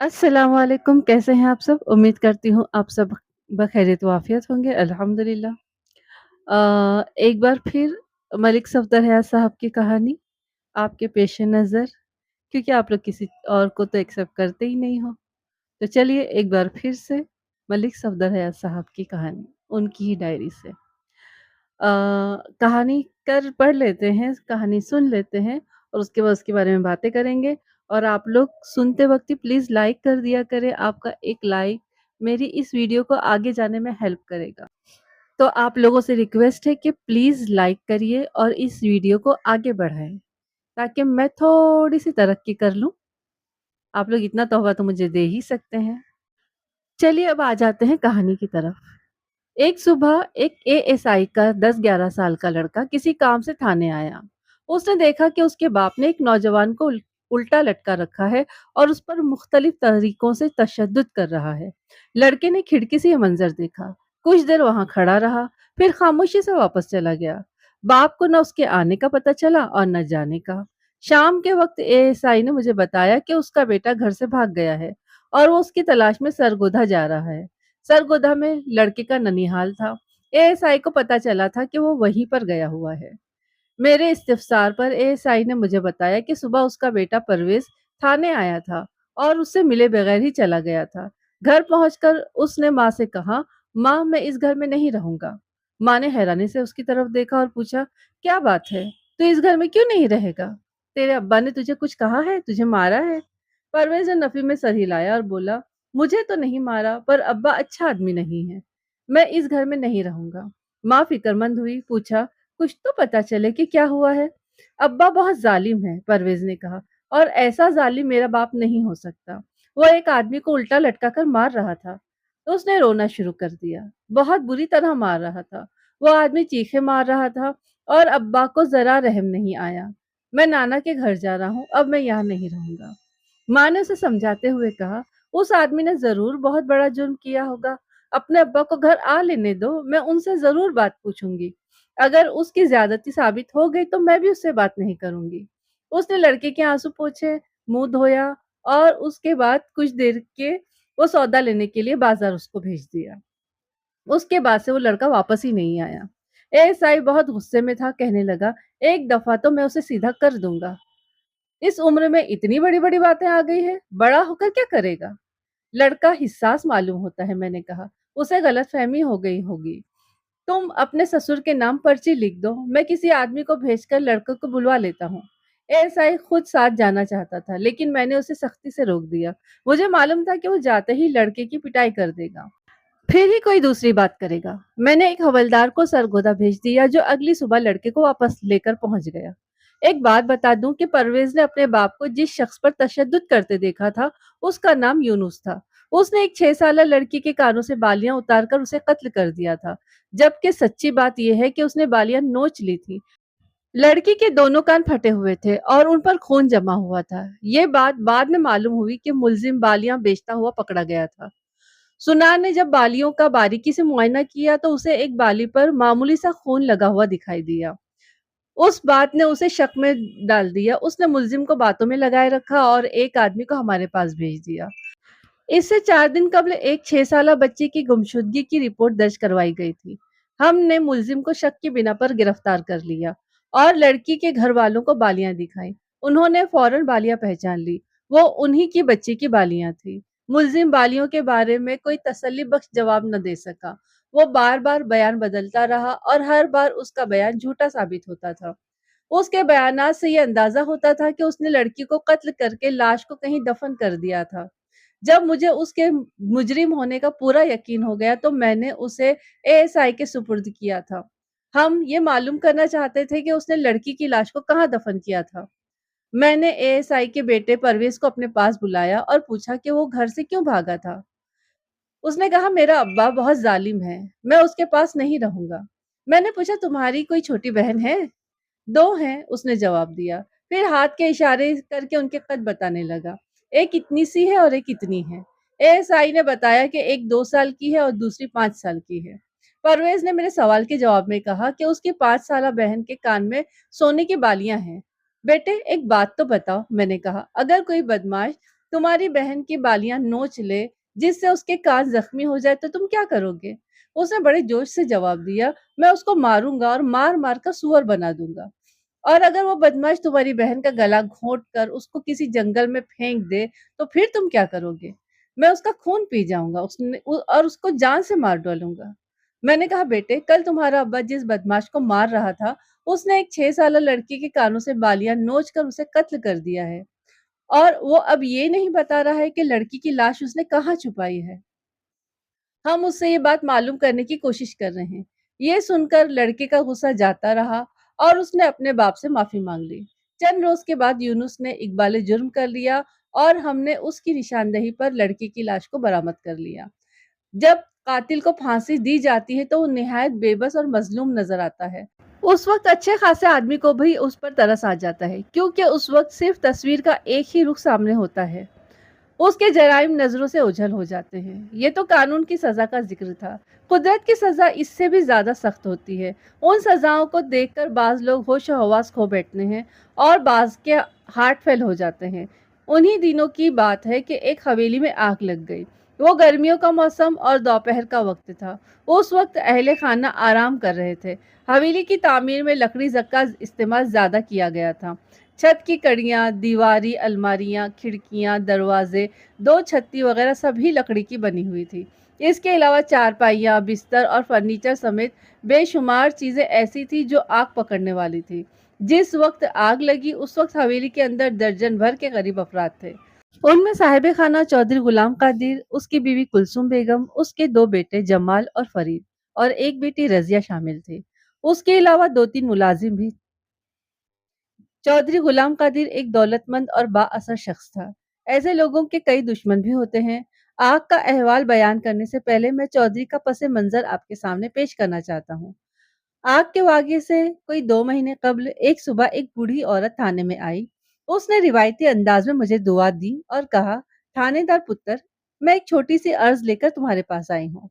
अस्सलाम वालेकुम, कैसे हैं आप सब? उम्मीद करती हूँ आप सब बखैरियत वाफ़ियत होंगे, अल्हम्दुलिल्लाह। एक बार फिर मलिक सफ़दर हयात साहब की कहानी आपके पेश नज़र, क्योंकि आप लोग किसी और को तो एक्सेप्ट करते ही नहीं हो। तो चलिए एक बार फिर से मलिक सफ़दर हयात साहब की कहानी, उनकी ही डायरी से। कहानी पढ़ लेते हैं, कहानी सुन लेते हैं और उसके बाद उसके बारे में बातें करेंगे। और आप लोग सुनते वक़्त ही प्लीज़ लाइक कर दिया करें, आपका एक लाइक मेरी इस वीडियो को आगे जाने में हेल्प करेगा। तो आप लोगों से रिक्वेस्ट है कि प्लीज़ लाइक करिए और इस वीडियो को आगे बढ़ाएँ, ताकि मैं थोड़ी-सी तरक्की कर लूँ। आप लोग इतना तोहफ़ा तो मुझे दे ही सकते हैं। चलिए अब आ जाते हैं कहानी की तरफ। एक सुबह एक एएसआई का 10-11 साल का लड़का किसी काम से थाने आया। उसने देखा कि उसके बाप ने एक नौजवान को उल्टा लटका रखा है और उस पर मुख्तलिफ तरीकों से तशद्दुद कर रहा है। लड़के ने खिड़की से यह मंजर देखा, कुछ देर वहां खड़ा रहा, फिर खामोशी से वापस चला गया। बाप को न उसके आने का पता चला और न जाने का। शाम के वक्त एएसआई ने मुझे बताया कि उसका बेटा घर से भाग गया है और वो उसकी तलाश में सरगोधा जा रहा है। सरगोधा में लड़के का ननिहाल था। एएसआई को पता चला था कि वो वहीं पर गया हुआ है। मेरे इस्तिफसार पर एएसआई ने मुझे बताया कि सुबह उसका बेटा परवेज थाने आया था और उससे मिले बगैर ही चला गया था। घर पहुंचकर उसने माँ से कहा, माँ मैं इस घर में नहीं रहूंगा। माँ ने हैरानी से उसकी तरफ देखा और पूछा, क्या बात है, तू इस घर में क्यों नहीं रहेगा? तेरे अब्बा ने तुझे कुछ कहा है, तुझे मारा है? परवेज ने नफी में सर हिलाया और बोला, मुझे तो नहीं मारा, पर अब्बा अच्छा आदमी नहीं है, मैं इस घर में नहीं रहूंगा। माँ फिक्रमंद हुई, पूछा, कुछ तो पता चले कि क्या हुआ है। अब्बा बहुत जालिम है, परवेज ने कहा, और ऐसा जालिम मेरा बाप नहीं हो सकता। वो एक आदमी को उल्टा लटका कर मार रहा था। तो उसने रोना शुरू कर दिया, बहुत बुरी तरह मार रहा था। वो आदमी चीखे मार रहा था और अब्बा को जरा रहम नहीं आया। मैं नाना के घर जा रहा हूँ, अब मैं यहाँ नहीं रहूंगा। माँ ने उसे समझाते हुए कहा, उस आदमी ने जरूर बहुत बड़ा जुर्म किया होगा। अपने अब्बा को घर आ लेने दो, मैं उनसे जरूर बात पूछूंगी। अगर उसकी ज्यादती साबित हो गई तो मैं भी उससे बात नहीं करूंगी। उसने लड़के के आंसू पोंछे, मुंह धोया और उसके बाद कुछ देर के वो सौदा लेने के लिए बाजार उसको भेज दिया। उसके बाद से वो लड़का वापस ही नहीं आया। एएसआई बहुत गुस्से में था, कहने लगा, एक दफा तो मैं उसे सीधा कर दूंगा। इस उम्र में इतनी बड़ी बड़ी बातें आ गई है, बड़ा होकर क्या करेगा? लड़का हिस्सास मालूम होता है, मैंने कहा, उसे गलतफहमी हो गई होगी। तुम अपने ससुर के नाम पर्ची लिख दो, मैं किसी आदमी को भेजकर लड़के को बुलवा लेता हूँ। एएसआई खुद साथ जाना चाहता था, लेकिन मैंने उसे सख्ती से रोक दिया। मुझे मालूम था कि वो जाते ही लड़के की पिटाई कर देगा, फिर ही कोई दूसरी बात करेगा। मैंने एक हवलदार को सरगोदा भेज दिया, जो अगली सुबह लड़के को वापस लेकर पहुंच गया। एक बात बता दूं कि परवेज ने अपने बाप को जिस शख्स पर तशद्दुद करते देखा था, उसका नाम यूनुस था। उसने एक 6 साल लड़की के कानों से बालियां उतारकर उसे कत्ल कर दिया था, जबकि सच्ची बात यह है कि उसने बालियां नोच ली थी। लड़की के दोनों कान फटे हुए थे और उन पर खून जमा हुआ था। ये बात बाद में मालूम हुई कि मुलजिम बालियां बेचता हुआ पकड़ा गया था। सुनार ने जब बालियों का बारीकी से मुआयना किया तो उसे एक बाली पर मामूली सा खून लगा हुआ दिखाई दिया। उस बात ने उसे शक में डाल दिया। उसने मुलजिम को बातों में लगाए रखा और एक आदमी को हमारे पास भेज दिया। इससे 4 दिन कबल एक 6 साल बच्ची की गुमशुदगी की रिपोर्ट दर्ज करवाई गई थी। हमने मुलजिम को शक की बिना पर गिरफ्तार कर लिया और लड़की के घर वालों को बालियां दिखाई। उन्होंने फौरन बालियां पहचान ली, वो उन्हीं की बच्ची की बालियां थी। मुलजिम बालियों के बारे में कोई तसल्ली बख्श जवाब न दे सका। वो बार बार बयान बदलता रहा और हर बार उसका बयान झूठा साबित होता था। उसके बयानात से ये अंदाजा होता था कि उसने लड़की को कत्ल करके लाश को कहीं दफन कर दिया था। जब मुझे उसके मुजरिम होने का पूरा यकीन हो गया तो मैंने उसे एएसआई के सुपुर्द किया था। हम ये मालूम करना चाहते थे कि उसने लड़की की लाश को कहाँ दफन किया था। मैंने एएसआई के बेटे परवेज को अपने पास बुलाया और पूछा कि वो घर से क्यों भागा था। उसने कहा, मेरा अब्बा बहुत जालिम है, मैं उसके पास नहीं रहूंगा। मैंने पूछा, तुम्हारी कोई छोटी बहन है? 2 हैं, उसने जवाब दिया। फिर हाथ के इशारे करके उनके कद बताने लगा। एक इतनी सी है और एक इतनी है। एएसआई ने बताया कि एक 2 साल की है और दूसरी 5 साल की है। परवेज ने मेरे सवाल के जवाब में कहा कि उसकी 5 साल बहन के कान में सोने की बालियां हैं। बेटे एक बात तो बताओ, मैंने कहा, अगर कोई बदमाश तुम्हारी बहन की बालियां नोच ले जिससे उसके कान जख्मी हो जाए तो तुम क्या करोगे? उसने बड़े जोश से जवाब दिया, मैं उसको मारूंगा और मार मार कर सुअर बना दूंगा। और अगर वो बदमाश तुम्हारी बहन का गला घोंट कर उसको किसी जंगल में फेंक दे तो फिर तुम क्या करोगे? मैं उसका खून पी जाऊंगा और उसको जान से मार डालूंगा। मैंने कहा, बेटे, कल तुम्हारा अब्बा जिस बदमाश को मार रहा था उसने एक 6 साल लड़की के कानों से बालियां नोच कर उसे कत्ल कर दिया है, और वो अब ये नहीं बता रहा है कि लड़की की लाश उसने कहाँ छुपाई है। हम उससे ये बात मालूम करने की कोशिश कर रहे हैं। ये सुनकर लड़के का गुस्सा जाता रहा और उसने अपने बाप से माफी मांग ली। चंद रोज के बाद यूनुस ने इकबाल जुर्म कर लिया और हमने उसकी निशानदही पर लड़की की लाश को बरामद कर लिया। जब कातिल को फांसी दी जाती है तो वो निहायत बेबस और मजलूम नजर आता है। उस वक्त अच्छे खासे आदमी को भी उस पर तरस आ जाता है, क्योंकि उस वक्त सिर्फ तस्वीर का एक ही रुख सामने होता है। उसके जराइम नजरों से ओझल हो जाते हैं। ये तो कानून की सजा का जिक्र था। कुदरत की सजा इससे भी ज्यादा सख्त होती है। उन सजाओं को देखकर बाज लोग होश हवास खो बैठते हैं और बाज के हार्ट फेल हो जाते हैं। उन्हीं दिनों की बात है कि एक हवेली में आग लग गई। वो गर्मियों का मौसम और दोपहर का वक्त था। उस वक्त अहले खाना आराम कर रहे थे। हवेली की तामीर में लकड़ी का इस्तेमाल ज्यादा किया गया था। छत की कड़ियाँ, दीवारी, अलमारियाँ, खिड़कियाँ, दरवाजे, दो छत्ती वगैरह सभी लकड़ी की बनी हुई थी। इसके अलावा चारपाइयाँ, बिस्तर और फर्नीचर समेत बेशुमार चीजें ऐसी थी जो आग पकड़ने वाली थी। जिस वक्त आग लगी उस वक्त हवेली के अंदर दर्जन भर के करीब अफराद थे। उनमें साहिब खाना चौधरी गुलाम कादिर, उसकी बीवी कुलसुम बेगम, उसके दो बेटे जमाल और फरीद और एक बेटी रजिया शामिल थे। उसके अलावा दो तीन मुलाजिम भी। चौधरी गुलाम कादिर एक दौलतमंद और बाअसर शख्स था। ऐसे लोगों के कई दुश्मन भी होते हैं। आग का अहवाल बयान करने से पहले मैं चौधरी का पस मंजर आपके सामने पेश करना चाहता हूँ। आग के वाक़ये से कोई 2 महीने कब्ल एक सुबह एक बूढ़ी औरत थाने में आई। उसने रिवायती अंदाज में मुझे दुआ दी और कहा, थानेदार पुत्र, मैं एक छोटी सी अर्ज लेकर तुम्हारे पास आई हूँ।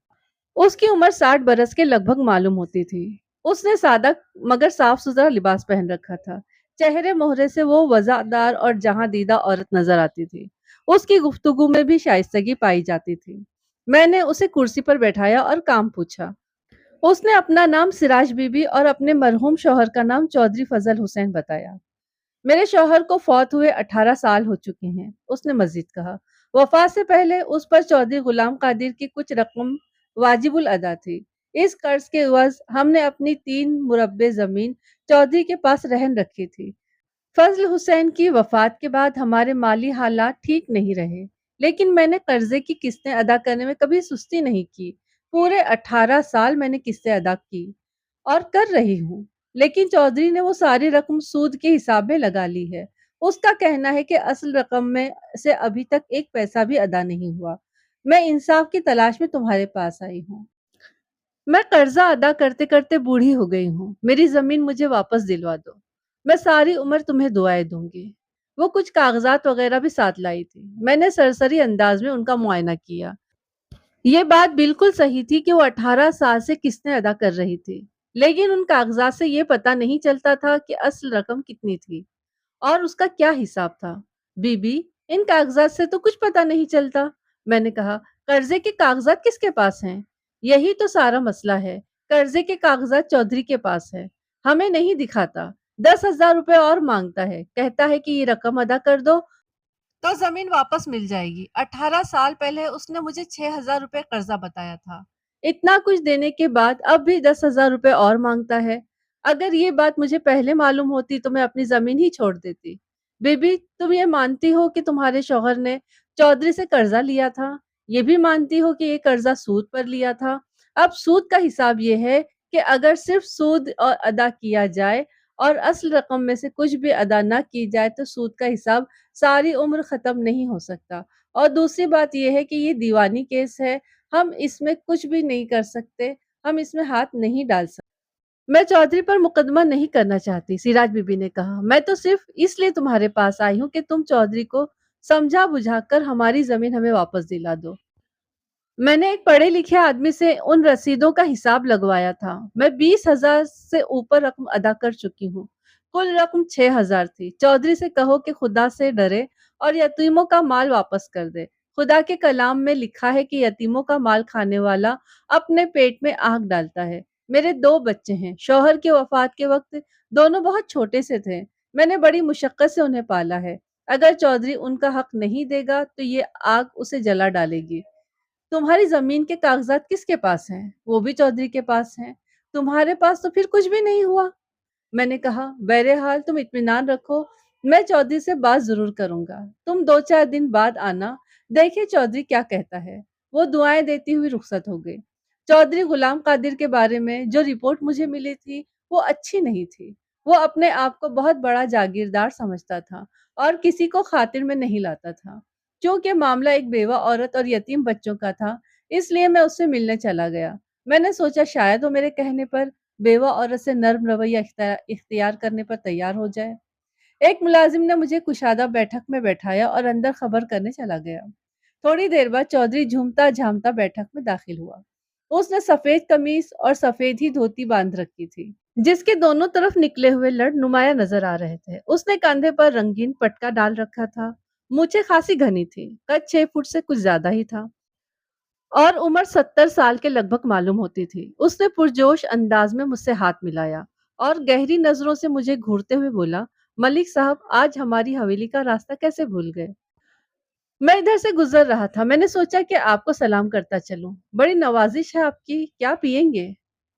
उसकी उम्र 60 बरस के लगभग मालूम होती थी। उसने सादा मगर साफ सुथरा लिबास पहन रखा था। चेहरे मोहरे से वो वजादार और जहां दीदा औरत नजर आती थी। उसकी गुफ्तगू में भी शाइस्तगी पाई जाती थी। मैंने उसे कुर्सी पर बैठाया और काम पूछा। उसने अपना नाम सिराज बीबी और अपने मरहूम शौहर का नाम चौधरी फजल हुसैन बताया। मेरे शौहर को फौत हुए 18 साल हो चुके हैं, उसने मजीद कहा। वफात से पहले उस पर चौधरी गुलाम कादिर की कुछ रकम वाजिबुल अदा थी। इस कर्ज के एवज हमने अपनी 3 मुरब्बे जमीन चौधरी के पास रहन रखी थी। फजल हुसैन की वफात के बाद हमारे माली हालात ठीक नहीं रहे, लेकिन मैंने कर्जे की किस्तें अदा करने में कभी सुस्ती नहीं की। पूरे 18 साल मैंने किस्तें अदा की और कर रही हूँ, लेकिन चौधरी ने वो सारी रकम सूद के हिसाब में लगा ली है। उसका कहना है कि असल रकम में से अभी तक एक पैसा भी अदा नहीं हुआ। मैं इंसाफ की तलाश में तुम्हारे पास आई हूँ। मैं कर्जा अदा करते करते बूढ़ी हो गई हूँ। मेरी जमीन मुझे वापस दिलवा दो। मैं सारी उम्र तुम्हें दुआएं दूंगी। वो कुछ कागजात वगैरह भी साथ लाई थी। मैंने सरसरी अंदाज में उनका मुआयना किया। ये बात बिल्कुल सही थी कि वो 18 साल से किस्तें अदा कर रही थी, लेकिन उन कागजात से ये पता नहीं चलता था कि असल रकम कितनी थी और उसका क्या हिसाब था। बीबी, इन कागजात से तो कुछ पता नहीं चलता। मैंने कहा, कर्जे के कागजात किसके पास हैं? यही तो सारा मसला है। कर्जे के कागजात चौधरी के पास है, हमें नहीं दिखाता। 10,000 रुपए और मांगता है, कहता है कि ये रकम अदा कर दो तो जमीन वापस मिल जाएगी। 18 साल पहले उसने मुझे 6,000 रुपए कर्जा बताया था। इतना कुछ देने के बाद अब भी 10,000 रुपए और मांगता है। अगर ये बात मुझे पहले मालूम होती तो मैं अपनी जमीन ही छोड़ देती। बीबी, तुम ये मानती हो कि तुम्हारे शौहर ने चौधरी से कर्जा लिया था? ये भी मानती हो कि ये कर्जा सूद पर लिया था? अब सूद का हिसाब ये है कि अगर सिर्फ सूद और अदा किया जाए और असल रकम में से कुछ भी अदा ना की जाए तो सूद का हिसाब सारी उम्र खत्म नहीं हो सकता। और दूसरी बात यह है कि ये दीवानी केस है। हम इसमें कुछ भी नहीं कर सकते। हम इसमें हाथ नहीं डाल सकते। मैं चौधरी पर मुकदमा नहीं करना चाहती, सिराज बीबी ने कहा। मैं तो सिर्फ इसलिए तुम्हारे पास आई हूँ कि तुम चौधरी को समझा बुझाकर हमारी जमीन हमें वापस दिला दो। मैंने एक पढ़े लिखे आदमी से उन रसीदों का हिसाब लगवाया था। मैं 20,000 से ऊपर रकम अदा कर चुकी हूँ। कुल रकम 6,000 थी। चौधरी से कहो कि खुदा से डरे और यतीमों का माल वापस कर दे। खुदा के कलाम में लिखा है कि यतीमों का माल खाने वाला अपने पेट में आग डालता है। मेरे 2 बच्चे हैं। शौहर की वफात के वक्त दोनों बहुत छोटे से थे। मैंने बड़ी मुशक्कत से उन्हें पाला है। अगर चौधरी उनका हक नहीं देगा तो ये आग उसे जला डालेगी। तुम्हारी जमीन के कागजात किसके पास हैं? वो भी चौधरी के पास हैं। तुम्हारे पास तो फिर कुछ भी नहीं हुआ। मैंने कहा, बहरहाल तुम इत्मीनान रखो, मैं चौधरी से बात जरूर करूंगा। तुम 2-4 दिन बाद आना, देखिए चौधरी क्या कहता है। वो दुआएं देती हुई रुखसत हो गई। चौधरी गुलाम कादिर के बारे में जो रिपोर्ट मुझे मिली थी, वो अच्छी नहीं थी। वो अपने आप को बहुत बड़ा जागीरदार समझता था और किसी को खातिर में नहीं लाता था। क्योंकि मामला एक बेवा औरत और यतीम बच्चों का था, इसलिए मैं उससे मिलने चला गया। मैंने सोचा शायद वो मेरे कहने पर बेवा औरत से नर्म रवैया इख्तियार करने पर तैयार हो जाए। एक मुलाजिम ने मुझे कुशादा बैठक में बैठाया और अंदर खबर करने चला गया। थोड़ी देर बाद चौधरी झूमता झामता बैठक में दाखिल हुआ। उसने सफेद कमीज और सफेद ही धोती बांध रखी थी, जिसके दोनों तरफ निकले हुए लड़ नुमाया नजर आ रहे थे। उसने कंधे पर रंगीन पटका डाल रखा था। मूछें खासी घनी थी, कद 6 फुट से कुछ ज्यादा ही था और उम्र 70 साल के लगभग मालूम होती थी। उसने पुरजोश अंदाज में मुझसे हाथ मिलाया और गहरी नजरों से मुझे घूरते हुए बोला, मलिक साहब आज हमारी हवेली का रास्ता कैसे भूल गए? मैं इधर से गुजर रहा था, मैंने सोचा कि आपको सलाम करता चलूं। बड़ी नवाजिश है आपकी, क्या पियेंगे?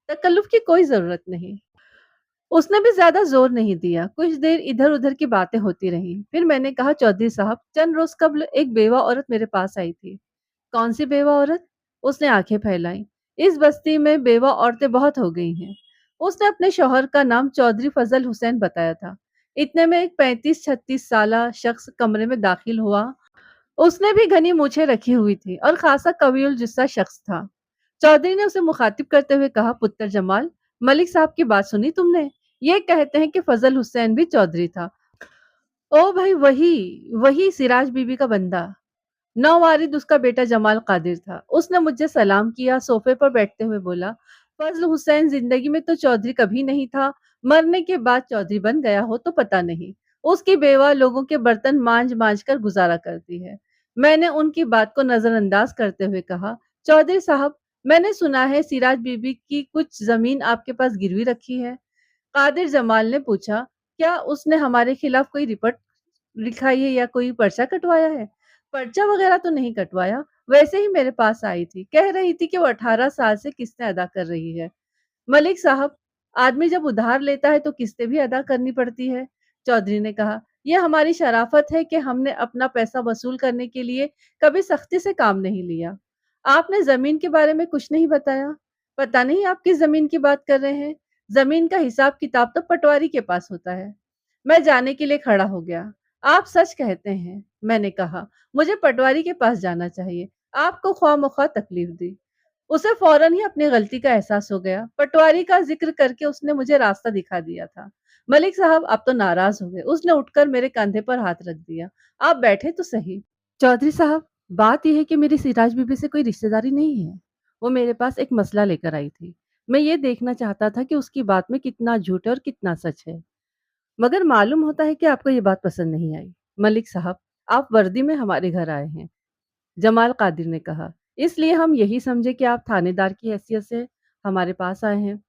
तकल्लुफ की कोई जरूरत नहीं। उसने भी ज्यादा जोर नहीं दिया। कुछ देर इधर उधर की बातें होती रही। फिर मैंने कहा, चौधरी साहब चंद रोज कबल एक बेवा औरत मेरे पास आई थी। कौन सी बेवा औरत? उसने आंखें फैलाई। इस बस्ती में बेवा औरतें बहुत हो गई हैं। उसने अपने शौहर का नाम चौधरी फजल हुसैन बताया था। इतने में एक 35-36 साला शख्स कमरे में दाखिल हुआ। उसने भी घनी मूछें रखी हुई थी और खासा कवीउल जिस्सा शख्स था। चौधरी ने उसे मुखातिब करते हुए कहा, पुत्र जमाल, मलिक साहब की बात सुनी तुमने? ये कहते हैं कि फजल हुसैन भी चौधरी था। ओ भाई, वही वही सिराज बीबी का बंदा। नौवारिद उसका बेटा जमाल कादिर था। उसने मुझे सलाम किया, सोफे पर बैठते हुए बोला, फजल हुसैन जिंदगी में तो चौधरी कभी नहीं था, मरने के बाद चौधरी बन गया हो तो पता नहीं। उसकी बेवा लोगों के बर्तन मांज मांज कर गुजारा करती है। मैंने उनकी बात को नजरअंदाज करते हुए कहा, चौधरी साहब, मैंने सुना है सिराज बीबी की कुछ जमीन आपके पास गिरवी रखी है। कादिर जमाल ने पूछा, क्या उसने हमारे खिलाफ कोई रिपोर्ट लिखाई है या कोई पर्चा कटवाया है? पर्चा वगैरह तो नहीं कटवाया, वैसे ही मेरे पास आई थी, कह रही थी कि वो 18 साल से किस्तें अदा कर रही है। मलिक साहब, आदमी जब उधार लेता है तो किस्तें भी अदा करनी पड़ती है। चौधरी ने कहा, यह हमारी शराफत है कि हमने अपना पैसा वसूल करने के लिए कभी सख्ती से काम नहीं लिया। आपने जमीन के बारे में कुछ नहीं बताया। पता नहीं आप किस जमीन की बात कर रहे हैं। जमीन का हिसाब किताब तो पटवारी के पास होता है। मैं जाने के लिए खड़ा हो गया। आप सच कहते हैं, मैंने कहा, मुझे पटवारी के पास जाना चाहिए। आपको ख्वाह मख्वाह तकलीफ दी। उसे फौरन ही अपनी गलती का एहसास हो गया। पटवारी का जिक्र करके उसने मुझे रास्ता दिखा दिया था। मलिक साहब आप तो नाराज हो गए। उसने उठकर मेरे कंधे पर हाथ रख दिया। आप बैठे तो सही। चौधरी साहब, बात यह है कि मेरी सिराज बीबी से कोई रिश्तेदारी नहीं है। वो मेरे पास एक मसला लेकर आई थी। मैं ये देखना चाहता था कि उसकी बात में कितना झूठ है और कितना सच है। मगर मालूम होता है कि आपको ये बात पसंद नहीं आई। मलिक साहब, आप वर्दी में हमारे घर आए हैं, जमाल कादिर ने कहा। इसलिए हम यही समझे कि आप थानेदार की हैसियत से हमारे पास आए हैं।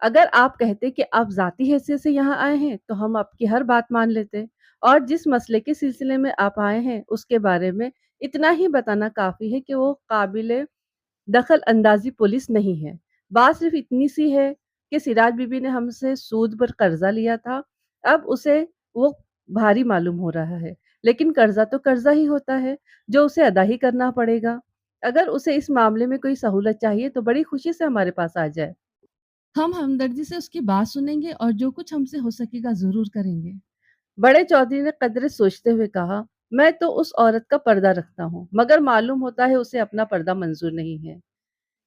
अगर आप कहते कि आप ज़ाती हैसियत से यहाँ आए हैं, तो हम आपकी हर बात मान लेते और जिस मसले के सिलसिले में आप आए हैं, उसके बारे में इतना ही बताना काफ़ी है कि वो काबिल दखल अंदाज़ी पुलिस नहीं है। बात सिर्फ़ इतनी सी है कि सिराज बीबी ने हमसे सूद पर कर्ज़ा लिया था। अब उसे वो भारी मालूम हो रहा है, लेकिन कर्ज़ा तो कर्ज़ा ही होता है, जो उसे अदा ही करना पड़ेगा। अगर उसे इस मामले में कोई सहूलत चाहिए, तो बड़ी खुशी से हमारे पास आ जाए। हम हमदर्दी से उसकी बात सुनेंगे और जो कुछ हमसे हो सकेगा ज़रूर करेंगे। बड़े चौधरी ने कदरे सोचते हुए कहा, मैं तो उस औरत का पर्दा रखता हूँ, मगर मालूम होता है उसे अपना पर्दा मंजूर नहीं है।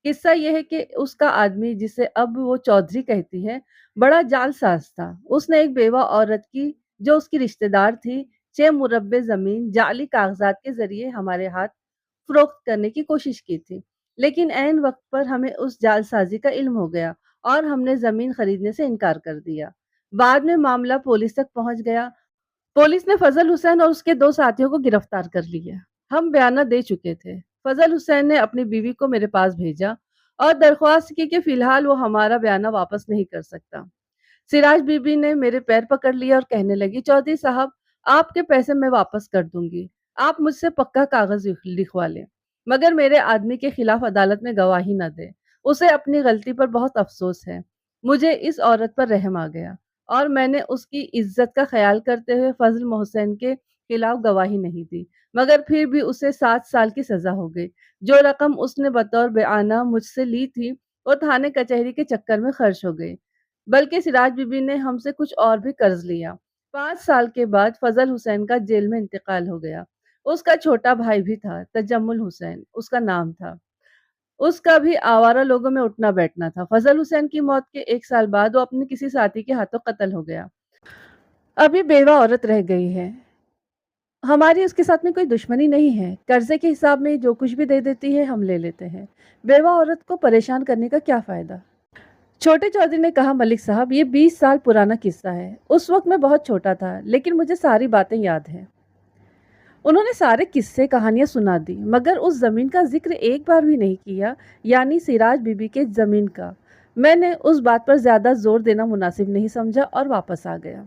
किस्सा यह है कि उसका आदमी, जिसे अब वो चौधरी कहती है, बड़ा जालसाज था। उसने एक बेवा औरत की, जो उसकी रिश्तेदार थी, 6 मुरब्बे जमीन जाली कागजात के जरिए हमारे हाथ फरोख्त करने की कोशिश की थी। लेकिन ऐन वक्त पर हमें उस जालसाजी का इल्म हो गया और हमने जमीन खरीदने से इनकार कर दिया। बाद में मामला पुलिस तक पहुंच गया। पुलिस ने फजल हुसैन और उसके 2 साथियों को गिरफ्तार कर लिया। हम बयाना दे चुके थे। फजल हुसैन ने अपनी बीवी को मेरे पास भेजा और दरख्वास्त की कि फिलहाल वो हमारा बयाना वापस नहीं कर सकता। सिराज बीबी ने मेरे पैर पकड़ लिए और कहने लगी, चौधरी साहब, आपके पैसे मैं वापस कर दूंगी, आप मुझसे पक्का कागज लिखवा लें, मगर मेरे आदमी के खिलाफ अदालत में गवाही न दे। उसे अपनी गलती पर बहुत अफसोस है। मुझे इस औरत पर रहम आ गया और मैंने उसकी इज्जत का ख्याल करते हुए फजल मोहसिन के खिलाफ गवाही नहीं दी, मगर फिर भी उसे 7 साल की सजा हो गई। जो रकम उसने बतौर बयाना मुझसे ली थी वो थाने कचहरी के चक्कर में खर्च हो गई, बल्कि सिराज बीबी ने हमसे कुछ और भी कर्ज लिया। 5 साल के बाद फजल हुसैन का जेल में इंतकाल हो गया। उसका छोटा भाई भी था, तजम्मुल हुसैन उसका नाम था। उसका भी आवारा लोगों में उठना बैठना था। फजल हुसैन की मौत के 1 साल बाद वो अपने किसी साथी के हाथों कत्ल हो गया। अभी बेवा औरत रह गई है। हमारी उसके साथ में कोई दुश्मनी नहीं है। कर्जे के हिसाब में जो कुछ भी दे देती है हम ले लेते हैं। बेवा औरत को परेशान करने का क्या फायदा? छोटे चौधरी ने कहा, मलिक साहब, ये 20 साल पुराना किस्सा है। उस वक्त मैं बहुत छोटा था, लेकिन मुझे सारी बातें याद हैं। उन्होंने सारे किस्से कहानियां सुना दी, मगर उस जमीन का जिक्र एक बार भी नहीं किया, यानी सिराज बीबी के जमीन का। मैंने उस बात पर ज्यादा जोर देना मुनासिब नहीं समझा और वापस आ गया।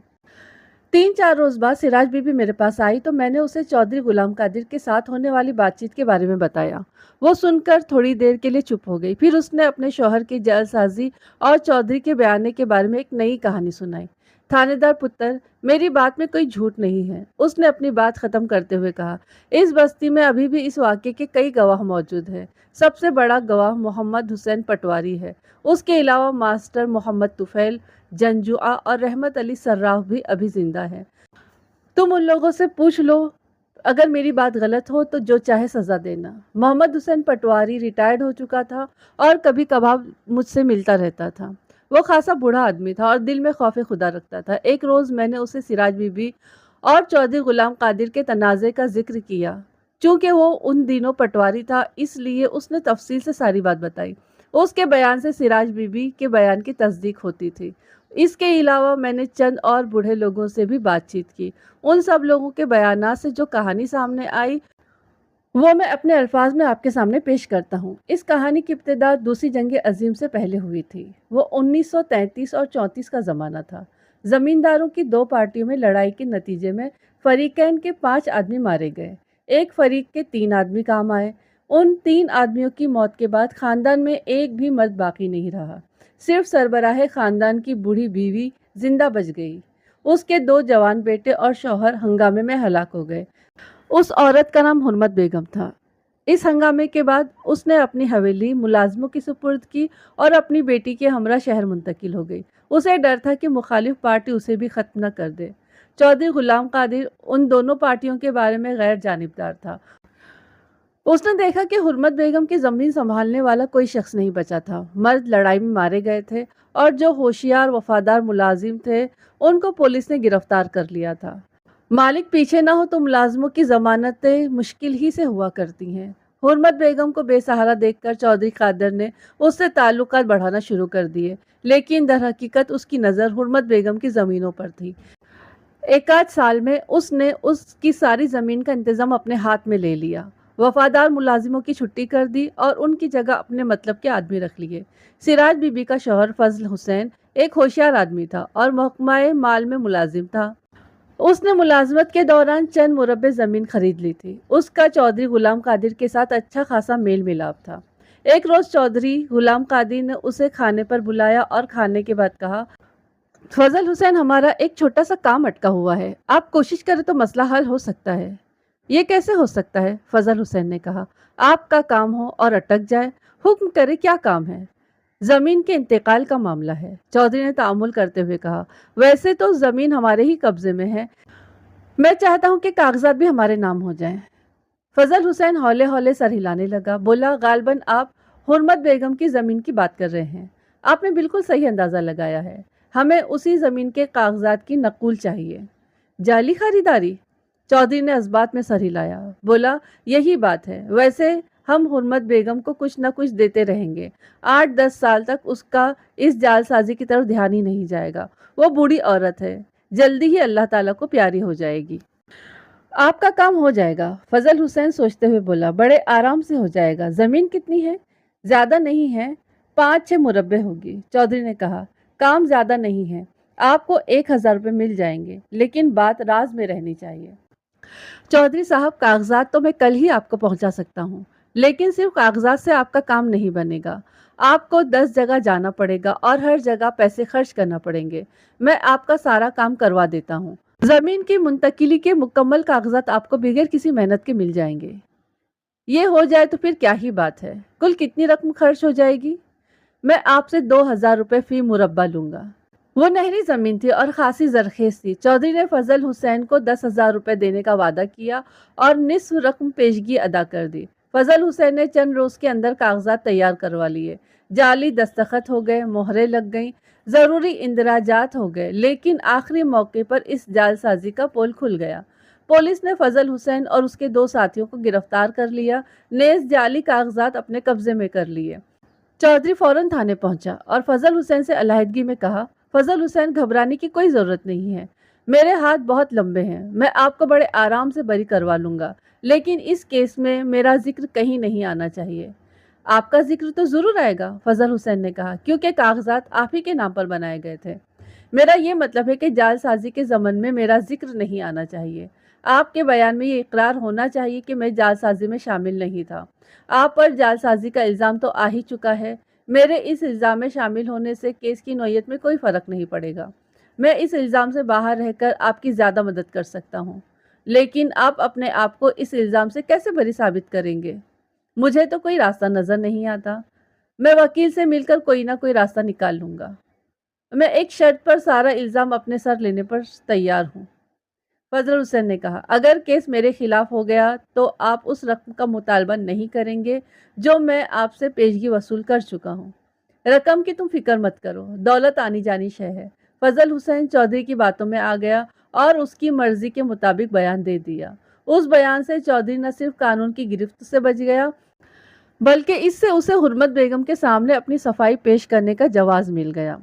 3-4 रोज बाद सिराज बीबी मेरे पास आई तो मैंने उसे चौधरी गुलाम कादिर के साथ होने वाली बातचीत के बारे में बताया। वो सुनकर थोड़ी देर के लिए चुप हो गई। फिर उसने अपने शौहर की जालसाजी और चौधरी के बयाने के बारे में एक नई कहानी सुनाई। थानेदार पुत्र, मेरी बात में कोई झूठ नहीं है, उसने अपनी बात खत्म करते हुए कहा। इस बस्ती में अभी भी इस वाक़े के कई गवाह मौजूद हैं। सबसे बड़ा गवाह मोहम्मद हुसैन पटवारी है। उसके अलावा मास्टर मोहम्मद तुफैल, जंजुआ और रहमत अली सर्राफ भी अभी जिंदा है। तुम उन लोगों से पूछ लो, अगर मेरी बात गलत हो तो जो चाहे सजा देना। मोहम्मद हुसैन पटवारी रिटायर्ड हो चुका था और कभी कभार मुझसे मिलता रहता था। वो खासा बूढ़ा आदमी था और दिल में खौफ खुदा रखता था। एक रोज मैंने उसे सिराज बीबी और चौधरी गुलाम कादिर के तनाज़े का जिक्र किया। चूंकि वो उन दिनों पटवारी था, इसलिए उसने तफसील से सारी बात बताई। उसके बयान से सिराज बीबी के बयान की तस्दीक होती थी। इसके अलावा मैंने चंद और बूढ़े लोगों से भी बातचीत की। उन सब लोगों के बयानात से जो कहानी सामने आई वो मैं अपने अल्फाज में आपके सामने पेश करता हूँ। इस कहानी की इब्तिदा दूसरी जंग अजीम से पहले हुई थी। वो 1933 और 34 का ज़माना था। ज़मींदारों की 2 पार्टियों में लड़ाई के नतीजे में फरीकैन के 5 आदमी मारे गए। एक फरीक के 3 आदमी काम आए। उन 3 आदमियों की मौत के बाद खानदान में एक भी मर्द बाकी नहीं रहा। सिर्फ सरबराह खानदान की बूढ़ी बीवी जिंदा बच गई। उसके 2 जवान बेटे और शौहर हंगामे में हलाक हो गए। उस औरत का नाम हुर्मत बेगम था। इस हंगामे के बाद उसने अपनी हवेली मुलाजमों की सुपुर्द की और अपनी बेटी के हमरा शहर मुंतकिल हो गई। उसे डर था कि मुखालिफ पार्टी उसे भी खत्म न कर दे। चौधरी गुलाम कादिर उन दोनों पार्टियों के बारे में गैर जानिबदार था। उसने देखा कि हुर्मत बेगम की जमीन संभालने वाला कोई शख्स नहीं बचा था। मर्द लड़ाई में मारे गए थे और जो होशियार वफादार मुलाजिम थे उनको पुलिस ने गिरफ्तार कर लिया था। मालिक पीछे ना हो तो मुलाजमों की जमानतें मुश्किल ही से हुआ करती हैं। हुर्मत बेगम को बेसहारा देखकर चौधरी कादर ने उससे ताल्लुकात बढ़ाना शुरू कर दिए, लेकिन दर हकीकत उसकी नज़र हुर्मत बेगम की ज़मीनों पर थी। एक आध साल में उसने उसकी सारी ज़मीन का इंतज़ाम अपने हाथ में ले लिया। वफादार मुलाजिमों की छुट्टी कर दी और उनकी जगह अपने मतलब के आदमी रख लिए। सिराज बीबी का शौहर फजल हुसैन एक होशियार आदमी था और महकमा माल में मुलाजिम था। उसने मुलाजमत के दौरान चंद मुरब्बे ज़मीन खरीद ली थी। उसका चौधरी गुलाम कादिर के साथ अच्छा खासा मेल मिलाप था। एक रोज़ चौधरी गुलाम कादिर ने उसे खाने पर बुलाया और खाने के बाद कहा, फजल हुसैन, हमारा एक छोटा सा काम अटका हुआ है, आप कोशिश करें तो मसला हल हो सकता है। ये कैसे हो सकता है? फजल हुसैन ने कहा, आपका काम हो और अटक जाए, हुक्म करे, क्या काम है? जमीन के इंतकाल का मामला है, चौधरी ने तामुल करते हुए कहा। वैसे तो जमीन हमारे ही कब्जे में है, मैं चाहता हूं कि कागजात भी हमारे नाम हो जाएं। फजल हुसैन हौले हौले सर हिलाने लगा। बोला, गालबन आप हुर्मत बेगम की जमीन की बात कर रहे हैं। आपने बिल्कुल सही अंदाजा लगाया है। हमें उसी जमीन के कागजात की नकुल चाहिए। जाली खरीदारी? चौधरी ने इस्बात में सर हिलाया। बोला, यही बात है। वैसे हम हुर्मत बेगम को कुछ ना कुछ देते रहेंगे। 8-10 साल तक उसका इस जालसाजी की तरफ ध्यान ही नहीं जाएगा। वो बूढ़ी औरत है, जल्दी ही अल्लाह ताला को प्यारी हो जाएगी। आपका काम हो जाएगा, फजल हुसैन सोचते हुए बोला। बड़े आराम से हो जाएगा। जमीन कितनी है? ज्यादा नहीं है, 5-6 मुरब्बे होगी। चौधरी ने कहा, काम ज्यादा नहीं है, आपको 1,000 रुपये मिल जाएंगे, लेकिन बात राज में रहनी चाहिए। चौधरी साहब, कागजात तो मैं कल ही आपको पहुंचा सकता हूँ, लेकिन सिर्फ कागजात से आपका काम नहीं बनेगा। आपको 10 जगह जाना पड़ेगा और हर जगह पैसे खर्च करना पड़ेंगे। मैं आपका सारा काम करवा देता हूँ। जमीन की मुंतकिली के मुकम्मल कागजात आपको बगैर किसी मेहनत के मिल जाएंगे। ये हो जाए तो फिर क्या ही बात है। कुल कितनी रकम खर्च हो जाएगी? मैं आपसे 2,000 रुपये फी मुरब्बा लूंगा। वो नहरी जमीन थी और खासी जरखेज थी। चौधरी ने फजल हुसैन को 10,000 रुपये देने का वादा किया और निस्फ रकम पेशगी अदा कर दी। फजल हुसैन ने चंद रोज के अंदर कागजात तैयार करवा लिए। जाली दस्तखत हो गए, मोहरें लग गईं, जरूरी इंदराजात हो गए, लेकिन आखिरी मौके पर इस जालसाजी का पोल खुल गया। पुलिस ने फजल हुसैन और उसके 2 साथियों को गिरफ्तार कर लिया, नेज़ जाली कागजात अपने कब्जे में कर लिए। चौधरी फौरन थाने पहुंचा और फजल हुसैन से अलहदगी में कहा, फजल हुसैन, घबराने की कोई ज़रूरत नहीं है। मेरे हाथ बहुत लंबे हैं, मैं आपको बड़े आराम से बरी करवा लूँगा, लेकिन इस केस में मेरा जिक्र कहीं नहीं आना चाहिए। आपका जिक्र तो ज़रूर आएगा, फजल हुसैन ने कहा, क्योंकि कागजात आप ही के नाम पर बनाए गए थे। मेरा ये मतलब है कि जालसाजी के ज़मन में मेरा जिक्र नहीं आना चाहिए। आपके बयान में ये इकरार होना चाहिए कि मैं जालसाजी में शामिल नहीं था। आप पर जालसाजी का इल्ज़ाम तो आ ही चुका है। मेरे इस इल्ज़ाम में शामिल होने से केस की नौयत में कोई फ़र्क नहीं पड़ेगा। मैं इस इल्ज़ाम से बाहर रहकर आपकी ज़्यादा मदद कर सकता हूँ, लेकिन आप अपने आप को इस इल्ज़ाम से कैसे बरी साबित करेंगे? मुझे तो कोई रास्ता नज़र नहीं आता। मैं वकील से मिलकर कोई ना कोई रास्ता निकाल लूँगा। मैं एक शर्त पर सारा इल्ज़ाम अपने सर लेने पर तैयार हूँ। फजल हुसैन ने कहा, अगर केस मेरे खिलाफ हो गया तो आप उस रकम का मुतालबा नहीं करेंगे जो मैं आपसे पेशगी वसूल कर चुका हूँ। रकम की तुम फिक्र मत करो, दौलत आनी जानी शय है। फजल हुसैन चौधरी की बातों में आ गया और उसकी मर्जी के मुताबिक बयान दे दिया। उस बयान से चौधरी न सिर्फ कानून की गिरफ्त से बच गया, बल्कि इससे उसे हुर्मत बेगम के सामने अपनी सफाई पेश करने का जवाज मिल गया।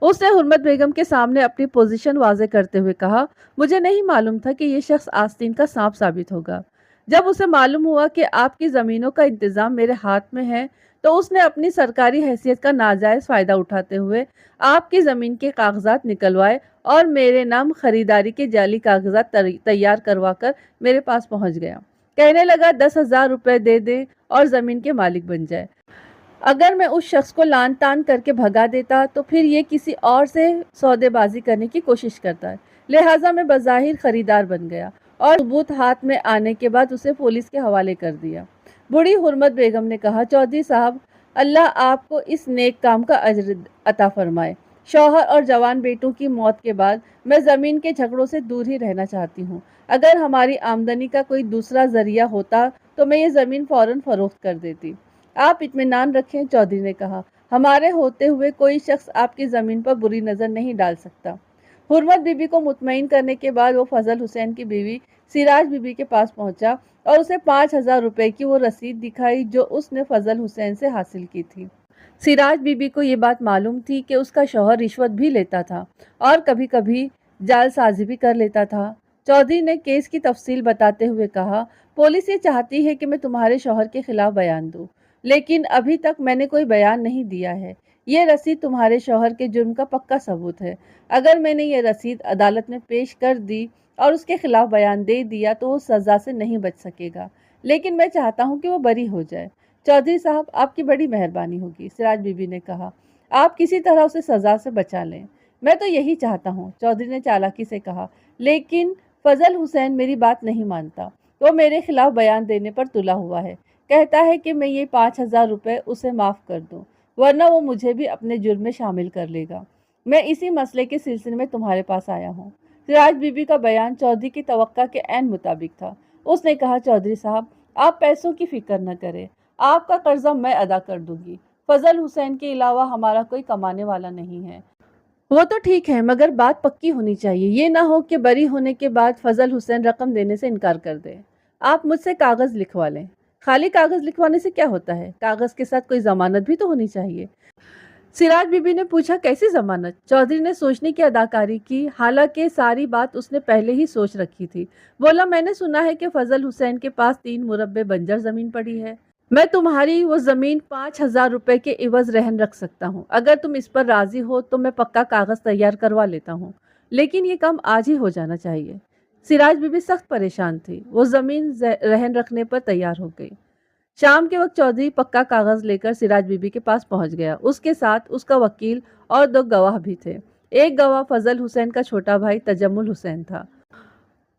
उसने हुर्मत बेगम के सामने अपनी पोजीशन वाजे करते हुए कहा, मुझे नहीं मालूम था कि ये शख्स आस्तीन का सांप साबित होगा। जब उसे मालूम हुआ कि आपकी ज़मीनों का इंतज़ाम मेरे हाथ में है, तो उसने अपनी सरकारी हैसियत का नाजायज़ फ़ायदा उठाते हुए आपकी ज़मीन के कागजात निकलवाए और मेरे नाम खरीदारी के जाली कागजात तैयार करवा कर मेरे पास पहुंच गया। कहने लगा, 10,000 रुपये दे दे और ज़मीन के मालिक बन जाए। अगर मैं उस शख्स को लान तान करके भगा देता तो फिर ये किसी और से सौदेबाजी करने की कोशिश करता है। लिहाजा मैं बज़ाहिर खरीदार बन गया और सबूत हाथ में आने के बाद उसे पुलिस के हवाले कर दिया। बूढ़ी हुर्मत बेगम ने कहा, चौधरी साहब, अल्लाह आपको इस नेक काम का अजर अता फरमाए। शौहर और जवान बेटों की मौत के बाद मैं ज़मीन के झगड़ों से दूर ही रहना चाहती हूँ। अगर हमारी आमदनी का कोई दूसरा ज़रिया होता तो मैं ये ज़मीन फ़ौरन फ़रोख्त कर देती। आप इत्मीनान रखें, चौधरी ने कहा, हमारे होते हुए कोई शख्स आपकी ज़मीन पर बुरी नज़र नहीं डाल सकता। हुर्मत बीबी को मुतमईन करने के बाद वो फजल हुसैन की बीवी सिराज बीबी के पास पहुंचा और उसे 5,000 रुपए की वो रसीद दिखाई जो उसने फजल हुसैन से हासिल की थी। सिराज बीबी को ये बात मालूम थी कि उसका शौहर रिश्वत भी लेता था और कभी कभी जालसाजी भी कर लेता था। चौधरी ने केस की तफसील बताते हुए कहा, पुलिस ये चाहती है कि मैं तुम्हारे शौहर के खिलाफ बयान दूं, लेकिन अभी तक मैंने कोई बयान नहीं दिया है। ये रसीद तुम्हारे शौहर के जुर्म का पक्का सबूत है। अगर मैंने ये रसीद अदालत में पेश कर दी और उसके खिलाफ बयान दे दिया तो वो सज़ा से नहीं बच सकेगा, लेकिन मैं चाहता हूँ कि वो बरी हो जाए। चौधरी साहब, आपकी बड़ी मेहरबानी होगी, सिराज बीबी ने कहा। आप किसी तरह उसे सज़ा से बचा लें। मैं तो यही चाहता हूँ, चौधरी ने चालाकी से कहा, लेकिन फजल हुसैन मेरी बात नहीं मानता। वो मेरे खिलाफ बयान देने पर तुला हुआ है। कहता है कि मैं ये 5,000 रुपये उसे माफ़ कर दूं, वरना वो मुझे भी अपने जुर्म में शामिल कर लेगा। मैं इसी मसले के सिलसिले में तुम्हारे पास आया हूँ। सिराज बीबी का बयान चौधरी की तवक्का के ऐन मुताबिक था। उसने कहा, चौधरी साहब, आप पैसों की फिक्र न करें, आपका कर्जा मैं अदा कर दूंगी। फजल हुसैन के अलावा हमारा कोई कमाने वाला नहीं है। वो तो ठीक है, मगर बात पक्की होनी चाहिए। ये ना हो कि बरी होने के बाद फजल हुसैन रकम देने से इनकार कर दे। आप मुझसे कागज़ लिखवा लें। खाली कागज लिखवाने से क्या होता है? कागज के साथ कोई जमानत भी तो होनी चाहिए। सिराज बीबी ने पूछा, कैसी जमानत? चौधरी ने सोचने की अदाकारी की, हालांकि सारी बात उसने पहले ही सोच रखी थी। बोला, मैंने सुना है कि फजल हुसैन के पास 3 मुरब्बे बंजर जमीन पड़ी है। मैं तुम्हारी वो जमीन 5,000 रुपए के इवज रहन रख सकता हूँ। अगर तुम इस पर राजी हो तो मैं पक्का कागज तैयार करवा लेता हूँ, लेकिन ये काम आज ही हो जाना चाहिए। सिराज बीबी सख्त परेशान थी। वो जमीन रहन रखने पर तैयार हो गई। शाम के वक्त चौधरी पक्का कागज लेकर सिराज बीबी के पास पहुंच गया। उसके साथ उसका वकील और 2 गवाह भी थे। एक गवाह फजल हुसैन का छोटा भाई तजम्मुल हुसैन था।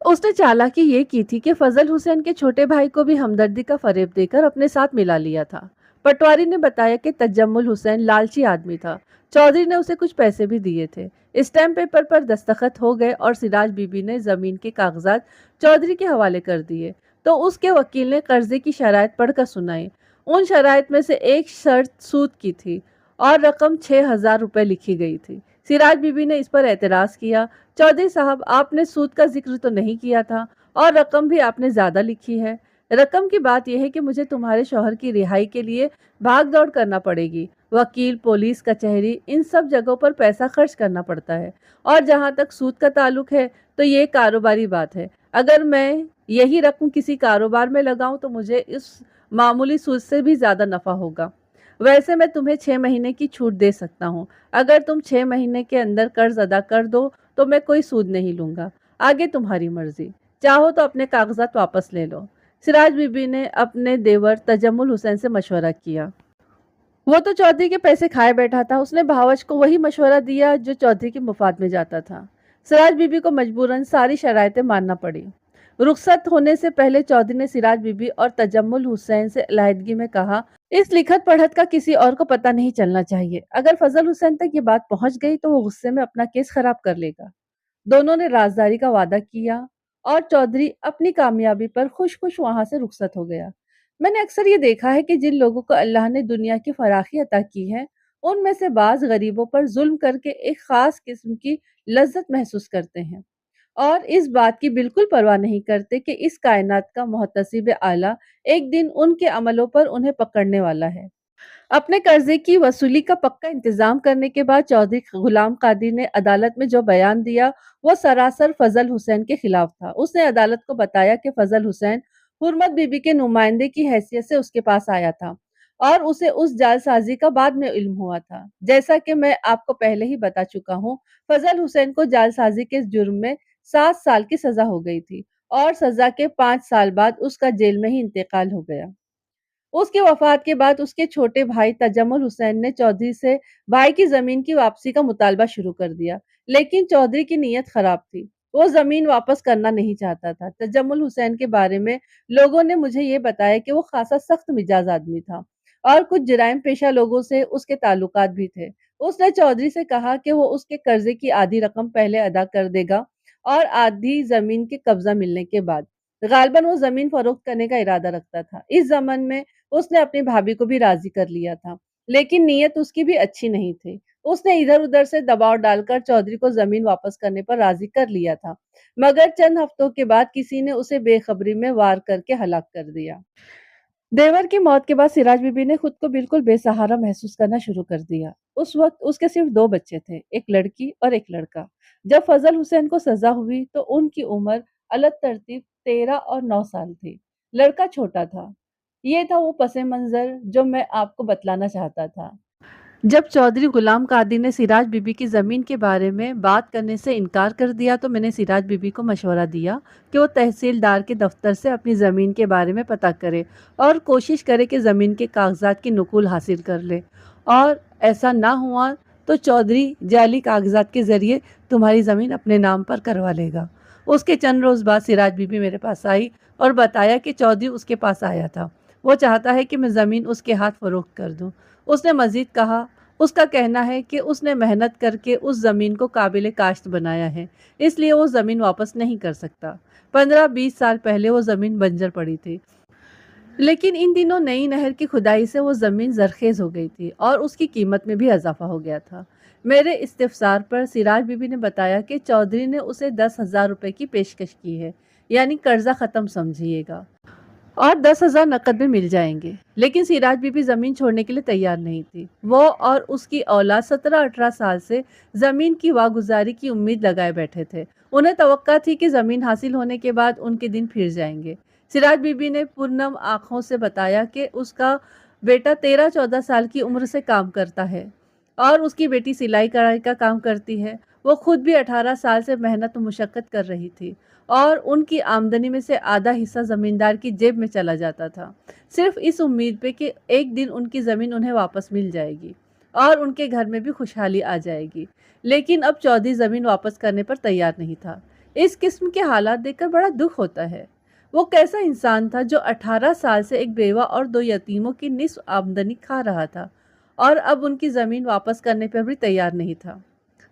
उसने चालाकी ये की थी कि फजल हुसैन के छोटे भाई को भी हमदर्दी का फरेब देकर अपने साथ मिला लिया था। पटवारी ने बताया कि तजम्मुल हुसैन लालची आदमी था। चौधरी ने उसे कुछ पैसे भी दिए थे। स्टैम्प पेपर पर दस्तखत हो गए और सिराज बीबी ने जमीन के कागजात चौधरी के हवाले कर दिए। तो उसके वकील ने कर्जे की शराइत पढ़कर सुनाई। उन शराइत में से एक शर्त सूद की थी और रकम 6,000 रुपए लिखी गई थी। सिराज बीबी ने इस पर एतराज किया। चौधरी साहब, आपने सूद का जिक्र तो नहीं किया था और रकम भी आपने ज्यादा लिखी है। रकम की बात यह है कि मुझे तुम्हारे शौहर की रिहाई के लिए भाग दौड़ करना पड़ेगी। वकील, पुलिस, कचहरी, इन सब जगहों पर पैसा खर्च करना पड़ता है। और जहां तक सूद का ताल्लुक है तो ये कारोबारी बात है। अगर मैं यही रकम किसी कारोबार में लगाऊं तो मुझे इस मामूली सूद से भी ज्यादा नफा होगा। वैसे मैं तुम्हें 6 महीने की छूट दे सकता हूँ। अगर तुम 6 महीने के अंदर कर्ज अदा कर दो तो मैं कोई सूद नहीं लूंगा। आगे तुम्हारी मर्जी। चाहो तो अपने कागजात वापस ले लो। सिराज बीबी ने अपने देवर तजम्मुल हुसैन से मशवरा किया। वो तो चौधरी के पैसे खाए बैठा था। उसने भावच को वही मशवरा दिया जो चौधरी के मुफाद में जाता था। सिराज बीबी को मजबूरन सारी शराइतें मानना पड़ी। रुखसत होने से पहले चौधरी ने सिराज बीबी और तजम्मुल हुसैन से अलहदगी में कहा, इस लिखत पढ़त का किसी और को पता नहीं चलना चाहिए। अगर फजल हुसैन तक ये बात पहुंच गई तो वो गुस्से में अपना केस खराब कर लेगा। दोनों ने राजदारी का वादा किया और चौधरी अपनी कामयाबी पर खुश खुश वहां से रुखसत हो गया। मैंने अक्सर ये देखा है कि जिन लोगों को अल्लाह ने दुनिया की फराखी अता की है, उनमें से बाज गरीबों पर जुल्म करके एक खास किस्म की लज्जत महसूस करते हैं और इस बात की बिल्कुल परवाह नहीं करते कि इस कायनात का मुहतसिब आला एक दिन उनके अमलों पर उन्हें पकड़ने वाला है। अपने कर्जे की वसूली का पक्का इंतजाम करने के बाद चौधरी गुलाम कादिर ने अदालत में जो बयान दिया वो सरासर फजल हुसैन के खिलाफ था। उसने अदालत को बताया कि फजल हुसैन हुर्मत बीबी के नुमाइंदे की हैसियत से उसके पास आया था और उसे उस जालसाजी का बाद में इल्म हुआ था। जैसा कि मैं आपको पहले ही बता चुका हूँ, फजल हुसैन को जालसाजी के जुर्म में 7 साल की सजा हो गई थी और सजा के 5 साल बाद उसका जेल में ही इंतकाल हो गया। उसकी वफात के बाद उसके छोटे भाई तजम्मुल हुसैन ने चौधरी से भाई की जमीन की वापसी का मुतालबा शुरू कर दिया, लेकिन चौधरी की नीयत खराब थी। वो जमीन वापस करना नहीं चाहता था। तजम्मुल हुसैन के बारे में लोगों ने मुझे ये बताया कि वो खासा सख्त मिजाज आदमी था और कुछ जराइम पेशा लोगों से उसके ताल्लुकात भी थे। उसने चौधरी से कहा कि वो उसके कर्जे की आधी रकम पहले अदा कर देगा और आधी जमीन के कब्जा मिलने के बाद। गालबन वो जमीन फरोख्त करने का इरादा रखता था। इस जमन में उसने अपनी भाभी को भी राजी कर लिया था, लेकिन नीयत उसकी भी अच्छी नहीं थी। उसने इधर-उधर से दबाव डालकर चौधरी को जमीन वापस करने पर राजी कर लिया था, मगर चंद हफ्तों के बाद किसी ने उसे बेखबरी में वार करके हलाक कर दिया। देवर की मौत के बाद सिराज बीबी ने खुद को बिल्कुल बेसहारा महसूस करना शुरू कर दिया। उस वक्त उसके सिर्फ 2 बच्चे थे, एक लड़की और एक लड़का। जब फजल हुसैन को सजा हुई तो उनकी उम्र अलग तरतीब 13 और 9 साल थी। लड़का छोटा था। ये था वो पसे मंजर जो मैं आपको बतलाना चाहता था। जब चौधरी गुलाम कादिर ने सिराज बीबी की ज़मीन के बारे में बात करने से इनकार कर दिया तो मैंने सिराज बीबी को मशवरा दिया कि वो तहसीलदार के दफ्तर से अपनी ज़मीन के बारे में पता करे और कोशिश करे कि ज़मीन के कागजात की नकुल हासिल कर ले। और ऐसा ना हुआ तो चौधरी जाली कागजात के ज़रिए तुम्हारी ज़मीन अपने नाम पर करवा लेगा। उसके चंद रोज़ बाद सिराज बीबी मेरे पास आई और बताया कि चौधरी उसके पास आया था। वो चाहता है कि मैं ज़मीन उसके हाथ फरोख्त कर दूँ। उसने मज़ीद कहा, उसका कहना है कि उसने मेहनत करके उस ज़मीन को काबिल काश्त बनाया है, इसलिए वो ज़मीन वापस नहीं कर सकता। 15-20 साल पहले वो ज़मीन बंजर पड़ी थी, लेकिन इन दिनों नई नहर की खुदाई से वो ज़मीन जरखेज़ हो गई थी और उसकी कीमत में भी इजाफा हो गया था। मेरे इस्तिफसार पर सिराज बीबी ने बताया कि चौधरी ने उसे 10,000 रुपए की पेशकश की है, यानी कर्जा ख़त्म समझिएगा। और 10,000 नकद में मिल जाएंगे। लेकिन सिराज बीबी जमीन छोड़ने के लिए तैयार नहीं थी। वो और उसकी औलाद 17-18 साल से जमीन की वागुजारी की उम्मीद लगाए बैठे थे। उन्हें तवक्का थी कि जमीन हासिल होने के बाद उनके दिन फिर जाएंगे। सिराज बीबी ने पुरनम आंखों से बताया कि उसका बेटा 13-14 साल की उम्र से काम करता है और उसकी बेटी सिलाई कढ़ाई का काम करती है। वो खुद भी 18 साल से मेहनत और मुशक्कत कर रही थी और उनकी आमदनी में से आधा हिस्सा जमींदार की जेब में चला जाता था, सिर्फ इस उम्मीद पे कि एक दिन उनकी ज़मीन उन्हें वापस मिल जाएगी और उनके घर में भी खुशहाली आ जाएगी। लेकिन अब चौधरी ज़मीन वापस करने पर तैयार नहीं था। इस किस्म के हालात देखकर बड़ा दुख होता है। वो कैसा इंसान था जो 18 साल से एक बेवा और 2 यतीमों की निस्फ आमदनी खा रहा था और अब उनकी ज़मीन वापस करने पर भी तैयार नहीं था।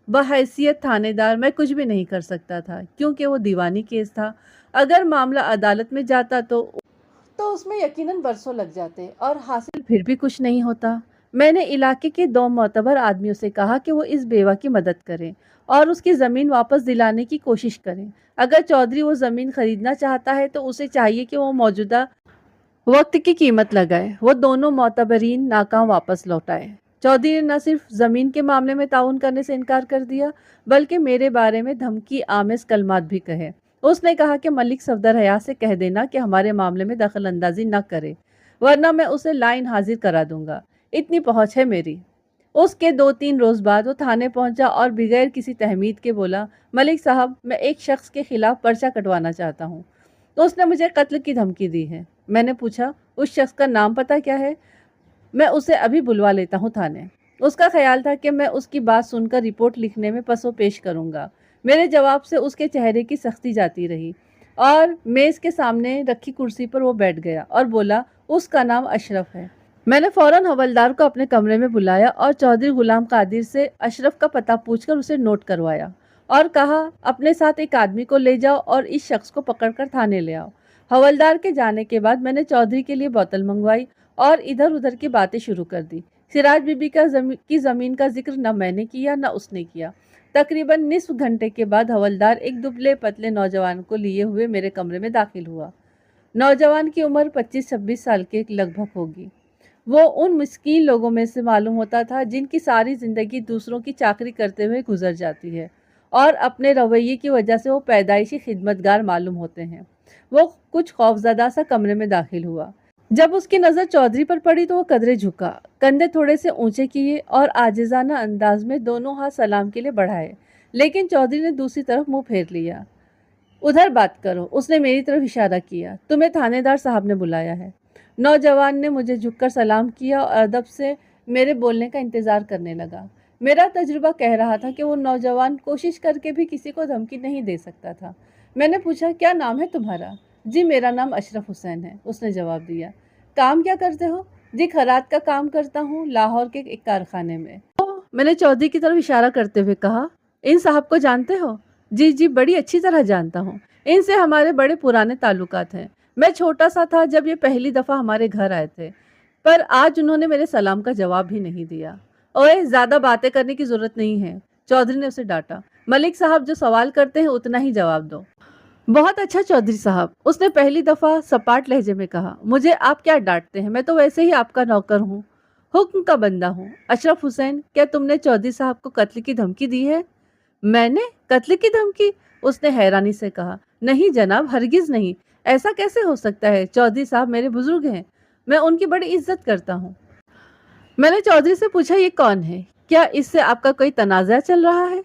बहैसियत थानेदार मैं कुछ भी नहीं कर सकता था, क्योंकि वो दीवानी केस था। अगर मामला अदालत में जाता तो उसमें यकीनन बरसों लग जाते और हासिल फिर भी कुछ नहीं होता। मैंने इलाके के 2 मोतबर आदमियों से कहा कि वो इस बेवा की मदद करें और उसकी ज़मीन वापस दिलाने की कोशिश करें। अगर चौधरी वो ज़मीन खरीदना चाहता है तो उसे चाहिए कि वो मौजूदा वक्त की कीमत लगाए। वो दोनों मोतबरीन नाकाम वापस लौटाए। चौधरी ने न सिर्फ जमीन के मामले में ताउन करने से इनकार कर दिया, बल्कि मेरे बारे में धमकी आमेज कलमात भी कहे। उसने कहा कि मलिक सफदर हयात से कह देना कि हमारे मामले में दखल अंदाजी न करे, वरना मैं उसे लाइन हाजिर करा दूंगा। इतनी पहुंच है मेरी। उसके 2-3 रोज बाद वो थाने पहुंचा और बगैर किसी तहमीद के बोला, मलिक साहब, मैं एक शख्स के खिलाफ पर्चा कटवाना चाहता हूँ। तो उसने मुझे कत्ल की धमकी दी है। मैंने पूछा, उस शख्स का नाम पता क्या है? मैं उसे अभी बुलवा लेता हूँ थाने। उसका ख्याल था कि मैं उसकी बात सुनकर रिपोर्ट लिखने में पसो पेश करूंगा। मेरे जवाब से उसके चेहरे की सख्ती जाती रही और मेज के सामने रखी कुर्सी पर वो बैठ गया और बोला, उसका नाम अशरफ है। मैंने फौरन हवलदार को अपने कमरे में बुलाया और चौधरी गुलाम कादिर से अशरफ का पता पूछकर उसे नोट करवाया और कहा, अपने साथ एक आदमी को ले जाओ और इस शख्स को पकड़कर थाने ले आओ। हवलदार के जाने के बाद मैंने चौधरी के लिए बोतल मंगवाई और इधर उधर की बातें शुरू कर दी। सिराज बीबी की ज़मीन का जिक्र न मैंने किया न उसने किया। तकरीबन निस्फ घंटे के बाद हवलदार एक दुबले पतले नौजवान को लिए हुए मेरे कमरे में दाखिल हुआ। नौजवान की उम्र 25-26 साल के लगभग होगी। वो उन मिस्कीन लोगों में से मालूम होता था जिनकी सारी ज़िंदगी दूसरों की चाकरी करते हुए गुजर जाती है और अपने रवैये की वजह से वो पैदाइशी खिदमतगार मालूम होते हैं। वो कुछ खौफजदा सा कमरे में दाखिल हुआ। जब उसकी नज़र चौधरी पर पड़ी तो वो कदरे झुका, कंधे थोड़े से ऊंचे किए और आजिज़ाना अंदाज में दोनों हाथ सलाम के लिए बढ़ाए। लेकिन चौधरी ने दूसरी तरफ मुंह फेर लिया। उधर बात करो, उसने मेरी तरफ इशारा किया। तुम्हें थानेदार साहब ने बुलाया है। नौजवान ने मुझे झुककर सलाम किया और अदब से मेरे बोलने का इंतज़ार करने लगा। मेरा तजुर्बा कह रहा था कि वो नौजवान कोशिश करके भी किसी को धमकी नहीं दे सकता था। मैंने पूछा, क्या नाम है तुम्हारा? जी, मेरा नाम अशरफ हुसैन है, उसने जवाब दिया। काम क्या करते हो? जी, खराद का काम करता हूँ, लाहौर के एक कारखाने में। तो मैंने चौधरी की तरफ इशारा करते हुए कहा, इन साहब को जानते हो? जी जी, बड़ी अच्छी तरह जानता हूँ। इनसे हमारे बड़े पुराने ताल्लुकात हैं। मैं छोटा सा था जब ये पहली दफ़ा हमारे घर आए थे, पर आज उन्होंने मेरे सलाम का जवाब भी नहीं दिया। ओए, ज़्यादा बातें करने की ज़रूरत नहीं है, चौधरी ने उसे डांटा। मलिक साहब जो सवाल करते हैं उतना ही जवाब दो। बहुत अच्छा चौधरी साहब, उसने पहली दफ़ा सपाट लहजे में कहा। मुझे आप क्या डांटते हैं, मैं तो वैसे ही आपका नौकर हूँ, हुक्म का बंदा हूँ। अशरफ हुसैन, क्या तुमने चौधरी साहब को कत्ल की धमकी दी है? मैंने? कत्ल की धमकी? उसने हैरानी से कहा। नहीं जनाब, हरगिज नहीं। ऐसा कैसे हो सकता है? चौधरी साहब मेरे बुजुर्ग हैं, मैं उनकी बड़ी इज्जत करता हूँ। मैंने चौधरी से पूछा, ये कौन है? क्या इससे आपका कोई तनाज़ा चल रहा है?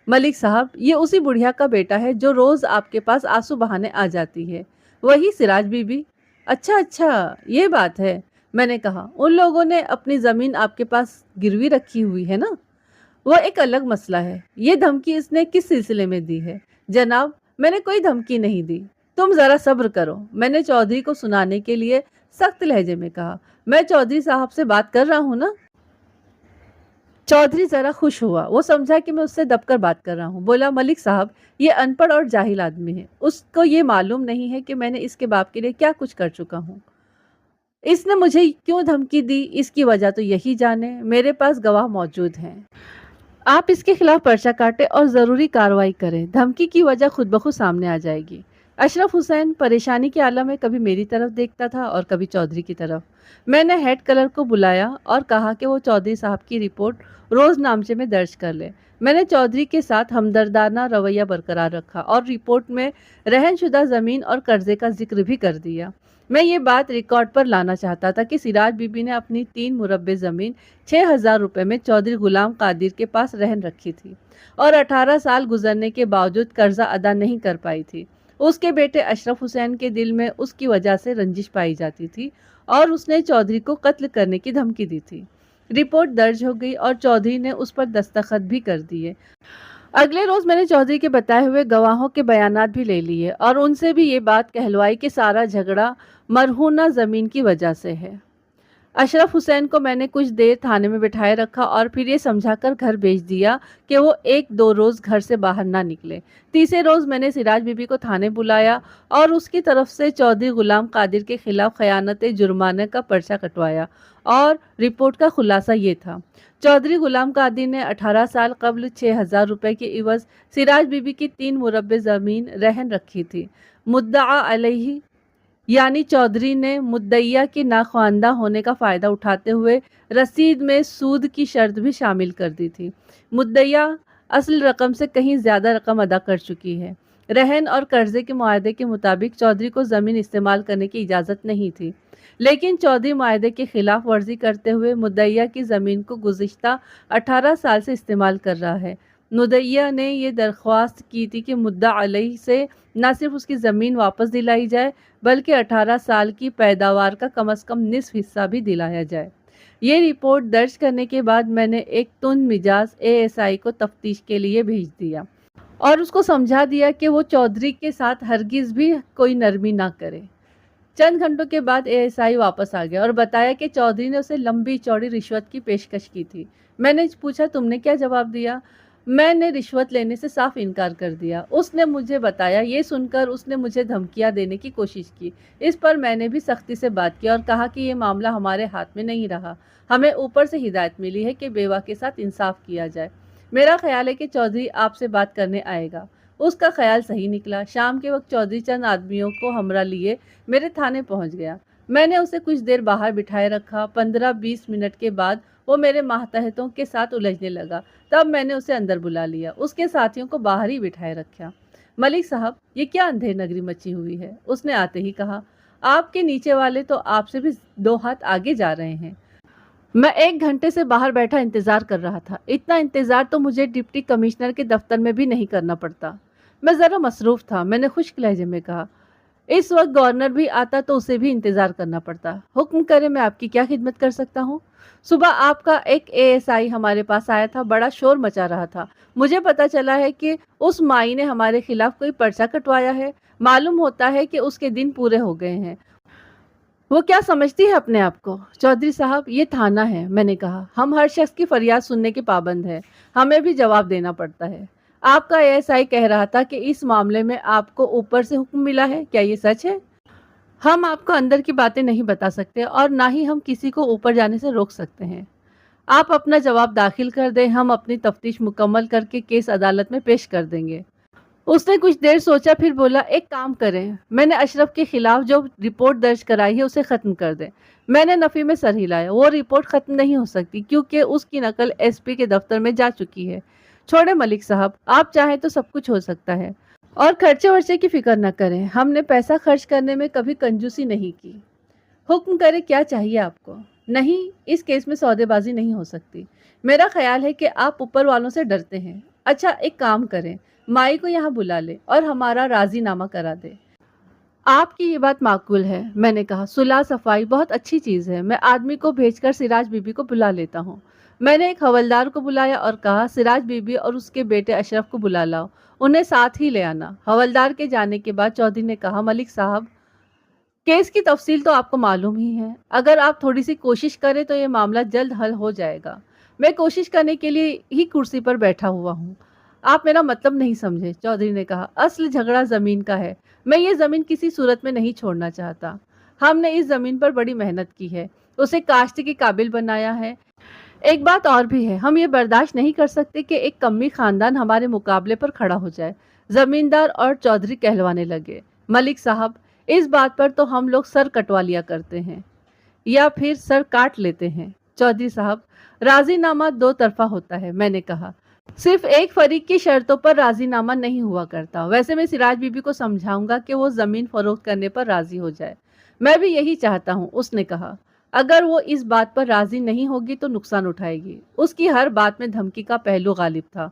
मलिक साहब, ये उसी बुढ़िया का बेटा है जो रोज़ आपके पास आंसू बहाने आ जाती है, वही सिराज बीबी। अच्छा अच्छा, ये बात है, मैंने कहा। उन लोगों ने अपनी ज़मीन आपके पास गिरवी रखी हुई है ना? वो एक अलग मसला है। ये धमकी इसने किस सिलसिले में दी है? जनाब, मैंने कोई धमकी नहीं दी। तुम ज़रा सब्र करो, मैंने चौधरी को सुनाने के लिए सख्त लहजे में कहा। मैं चौधरी साहब से बात कर रहा हूँ ना। चौधरी ज़रा खुश हुआ। वो समझा कि मैं उससे दबकर बात कर रहा हूँ। बोला, मलिक साहब, ये अनपढ़ और जाहिल आदमी है। उसको ये मालूम नहीं है कि मैंने इसके बाप के लिए क्या कुछ कर चुका हूँ। इसने मुझे क्यों धमकी दी, इसकी वजह तो यही जाने। मेरे पास गवाह मौजूद हैं। आप इसके खिलाफ पर्चा काटें और ज़रूरी कार्रवाई करें। धमकी की वजह खुद ब खुद सामने आ जाएगी। अशरफ हुसैन परेशानी के आलम में कभी मेरी तरफ देखता था और कभी चौधरी की तरफ। मैंने हेड कलर को बुलाया और कहा कि वो चौधरी साहब की रिपोर्ट रोजनामचे में दर्ज कर ले। मैंने चौधरी के साथ हमदर्दाना रवैया बरकरार रखा और रिपोर्ट में रहनशुदा ज़मीन और कर्जे का जिक्र भी कर दिया। मैं ये बात रिकॉर्ड पर लाना चाहता था कि सिराज बीबी ने अपनी 3 मुरब्बे ज़मीन 6,000 रुपये में चौधरी गुलाम कादिर के पास रहन रखी थी और 18 साल गुजरने के बावजूद कर्जा अदा नहीं कर पाई थी। उसके बेटे अशरफ हुसैन के दिल में उसकी वजह से रंजिश पाई जाती थी और उसने चौधरी को कत्ल करने की धमकी दी थी। रिपोर्ट दर्ज हो गई और चौधरी ने उस पर दस्तखत भी कर दिए। अगले रोज मैंने चौधरी के बताए हुए गवाहों के बयानात भी ले लिए और उनसे भी ये बात कहलवाई कि सारा झगड़ा मरहूना जमीन की वजह से है। अशरफ हुसैन को मैंने कुछ देर थाने में बिठाए रखा और फिर ये समझाकर घर भेज दिया कि वो 1-2 रोज़ घर से बाहर ना निकले। तीसरे रोज़ मैंने सिराज बीबी को थाने बुलाया और उसकी तरफ से चौधरी गुलाम कादिर के खिलाफ खयानत जुर्माने का पर्चा कटवाया और रिपोर्ट का खुलासा ये था। चौधरी गुलाम कादिर ने 18 साल कबल 6,000 रुपये के इवज़ सिराज बीबी की 3 मुरब्बे ज़मीन रहन रखी थी। मुद्दआ अलैहि यानी चौधरी ने मुद्दइया की नाख्वानदा होने का फ़ायदा उठाते हुए रसीद में सूद की शर्त भी शामिल कर दी थी। मुद्दइया असल रकम से कहीं ज़्यादा रकम अदा कर चुकी है। रहन और कर्जे के मुआहदे के मुताबिक चौधरी को ज़मीन इस्तेमाल करने की इजाज़त नहीं थी, लेकिन चौधरी मुआहदे की खिलाफ वर्जी करते हुए मुद्दइया की ज़मीन को गुज़िश्ता 18 साल से इस्तेमाल कर रहा है। मुद्दइया ने ये दरख्वास्त की थी कि मुद्दा अलैहि से न सिर्फ उसकी ज़मीन वापस दिलाई जाए बल्कि 18 साल की पैदावार का कम से कम निस्फ हिस्सा भी दिलाया जाए। ये रिपोर्ट दर्ज करने के बाद मैंने एक तुंद मिजाज एएसआई को तफ्तीश के लिए भेज दिया और उसको समझा दिया कि वो चौधरी के साथ हरगिज़ भी कोई नरमी ना करे। चंद घंटों के बाद एएसआई वापस आ गया और बताया कि चौधरी ने उसे लंबी चौड़ी रिश्वत की पेशकश की थी। मैंने पूछा, तुमने क्या जवाब दिया? मैंने रिश्वत लेने से साफ इनकार कर दिया। उसने मुझे बताया। ये सुनकर उसने मुझे धमकियां देने की कोशिश की। इस पर मैंने भी सख्ती से बात की और कहा कि ये मामला हमारे हाथ में नहीं रहा। हमें ऊपर से हिदायत मिली है कि बेवा के साथ इंसाफ किया जाए। मेरा ख्याल है कि चौधरी आपसे बात करने आएगा। उसका ख्याल सही निकला। शाम के वक्त चौधरी चंद आदमियों को हमरा लिए मेरे थाने पहुंच गया। मैंने उसे कुछ देर बाहर बिठाए रखा। 15-20 मिनट के बाद वो मेरे मातहतों के साथ उलझने लगा। तब मैंने उसे अंदर बुला लिया। उसके साथियों को बाहर ही बिठाए रखा। मलिक साहब, ये क्या अंधेर नगरी मची हुई है? उसने आते ही कहा। आपके नीचे वाले तो आपसे भी 2 हाथ आगे जा रहे हैं। मैं 1 घंटे से बाहर बैठा इंतजार कर रहा था। इतना इंतजार तो मुझे डिप्टी कमिश्नर के दफ्तर में भी नहीं करना पड़ता। मैं ज़रा मसरूफ़ था। मैंने खुश्क लहजे में कहा। इस वक्त गवर्नर भी आता तो उसे भी इंतज़ार करना पड़ता। हुक्म करें, मैं आपकी क्या खिदमत कर सकता हूँ? सुबह आपका एक एएसआई हमारे पास आया था। बड़ा शोर मचा रहा था। मुझे पता चला है कि उस माई ने हमारे खिलाफ कोई पर्चा कटवाया है। मालूम होता है कि उसके दिन पूरे हो गए हैं। वो क्या समझती है अपने आप को? चौधरी साहब, ये थाना है। मैंने कहा, हम हर शख्स की फरियाद सुनने के पाबंद है। हमें भी जवाब देना पड़ता है। आपका एएसआई कह रहा था कि इस मामले में आपको ऊपर से हुक्म मिला है। क्या ये सच है? हम आपको अंदर की बातें नहीं बता सकते और ना ही हम किसी को ऊपर जाने से रोक सकते हैं। आप अपना जवाब दाखिल कर दें। हम अपनी तफ्तीश मुकम्मल करके केस अदालत में पेश कर देंगे। उसने कुछ देर सोचा, फिर बोला, एक काम करें, मैंने अशरफ के खिलाफ जो रिपोर्ट दर्ज कराई है उसे ख़त्म कर दें। मैंने नफ़ी में सर हिलाया। वो रिपोर्ट ख़त्म नहीं हो सकती क्योंकि उसकी नकल एसपी के दफ्तर में जा चुकी है। छोड़े मलिक साहब, आप चाहें तो सब कुछ हो सकता है और खर्चे वर्चे की फिक्र न करें। हमने पैसा खर्च करने में कभी कंजूसी नहीं की। हुक्म करें, क्या चाहिए आपको? नहीं, इस केस में सौदेबाजी नहीं हो सकती। मेरा ख्याल है कि आप ऊपर वालों से डरते हैं। अच्छा, एक काम करें, माई को यहाँ बुला ले और हमारा राजीनामा करा दे। आपकी ये बात माकूल है। मैंने कहा, सुलह सफाई बहुत अच्छी चीज़ है। मैं आदमी को भेजकर सिराज बीबी को बुला लेता हूँ। मैंने एक हवलदार को बुलाया और कहा, सिराज बीबी और उसके बेटे अशरफ को बुला लाओ। उन्हें साथ ही ले आना। हवलदार के जाने के बाद चौधरी ने कहा, मलिक साहब, केस की तफसील तो आपको मालूम ही है। अगर आप थोड़ी सी कोशिश करें तो ये मामला जल्द हल हो जाएगा। मैं कोशिश करने के लिए ही कुर्सी पर बैठा हुआ हूँ। आप मेरा मतलब नहीं समझे। चौधरी ने कहा, असल झगड़ा ज़मीन का है। मैं ये ज़मीन किसी सूरत में नहीं छोड़ना चाहता। हमने इस ज़मीन पर बड़ी मेहनत की है, उसे काश्त के काबिल बनाया है। एक बात और भी है, हम ये बर्दाश्त नहीं कर सकते कि एक कम्मी ख़ानदान हमारे मुकाबले पर खड़ा हो जाए। ज़मींदार और चौधरी कहलवाने लगे। मलिक साहब, इस बात पर तो हम लोग सर कटवा लिया करते हैं या फिर सर काट लेते हैं। चौधरी साहब, राजीनामा दो तरफा होता है, मैंने कहा। सिर्फ एक फरीक की शर्तों पर राजीनामा नहीं हुआ करता। वैसे मैं सिराज बीबी को समझाऊंगा कि वो जमीन फरोख्त करने पर राजी हो जाए। मैं भी यही चाहता हूँ, उसने कहा। अगर वो इस बात पर राजी नहीं होगी तो नुकसान उठाएगी। उसकी हर बात में धमकी का पहलू गालिब था।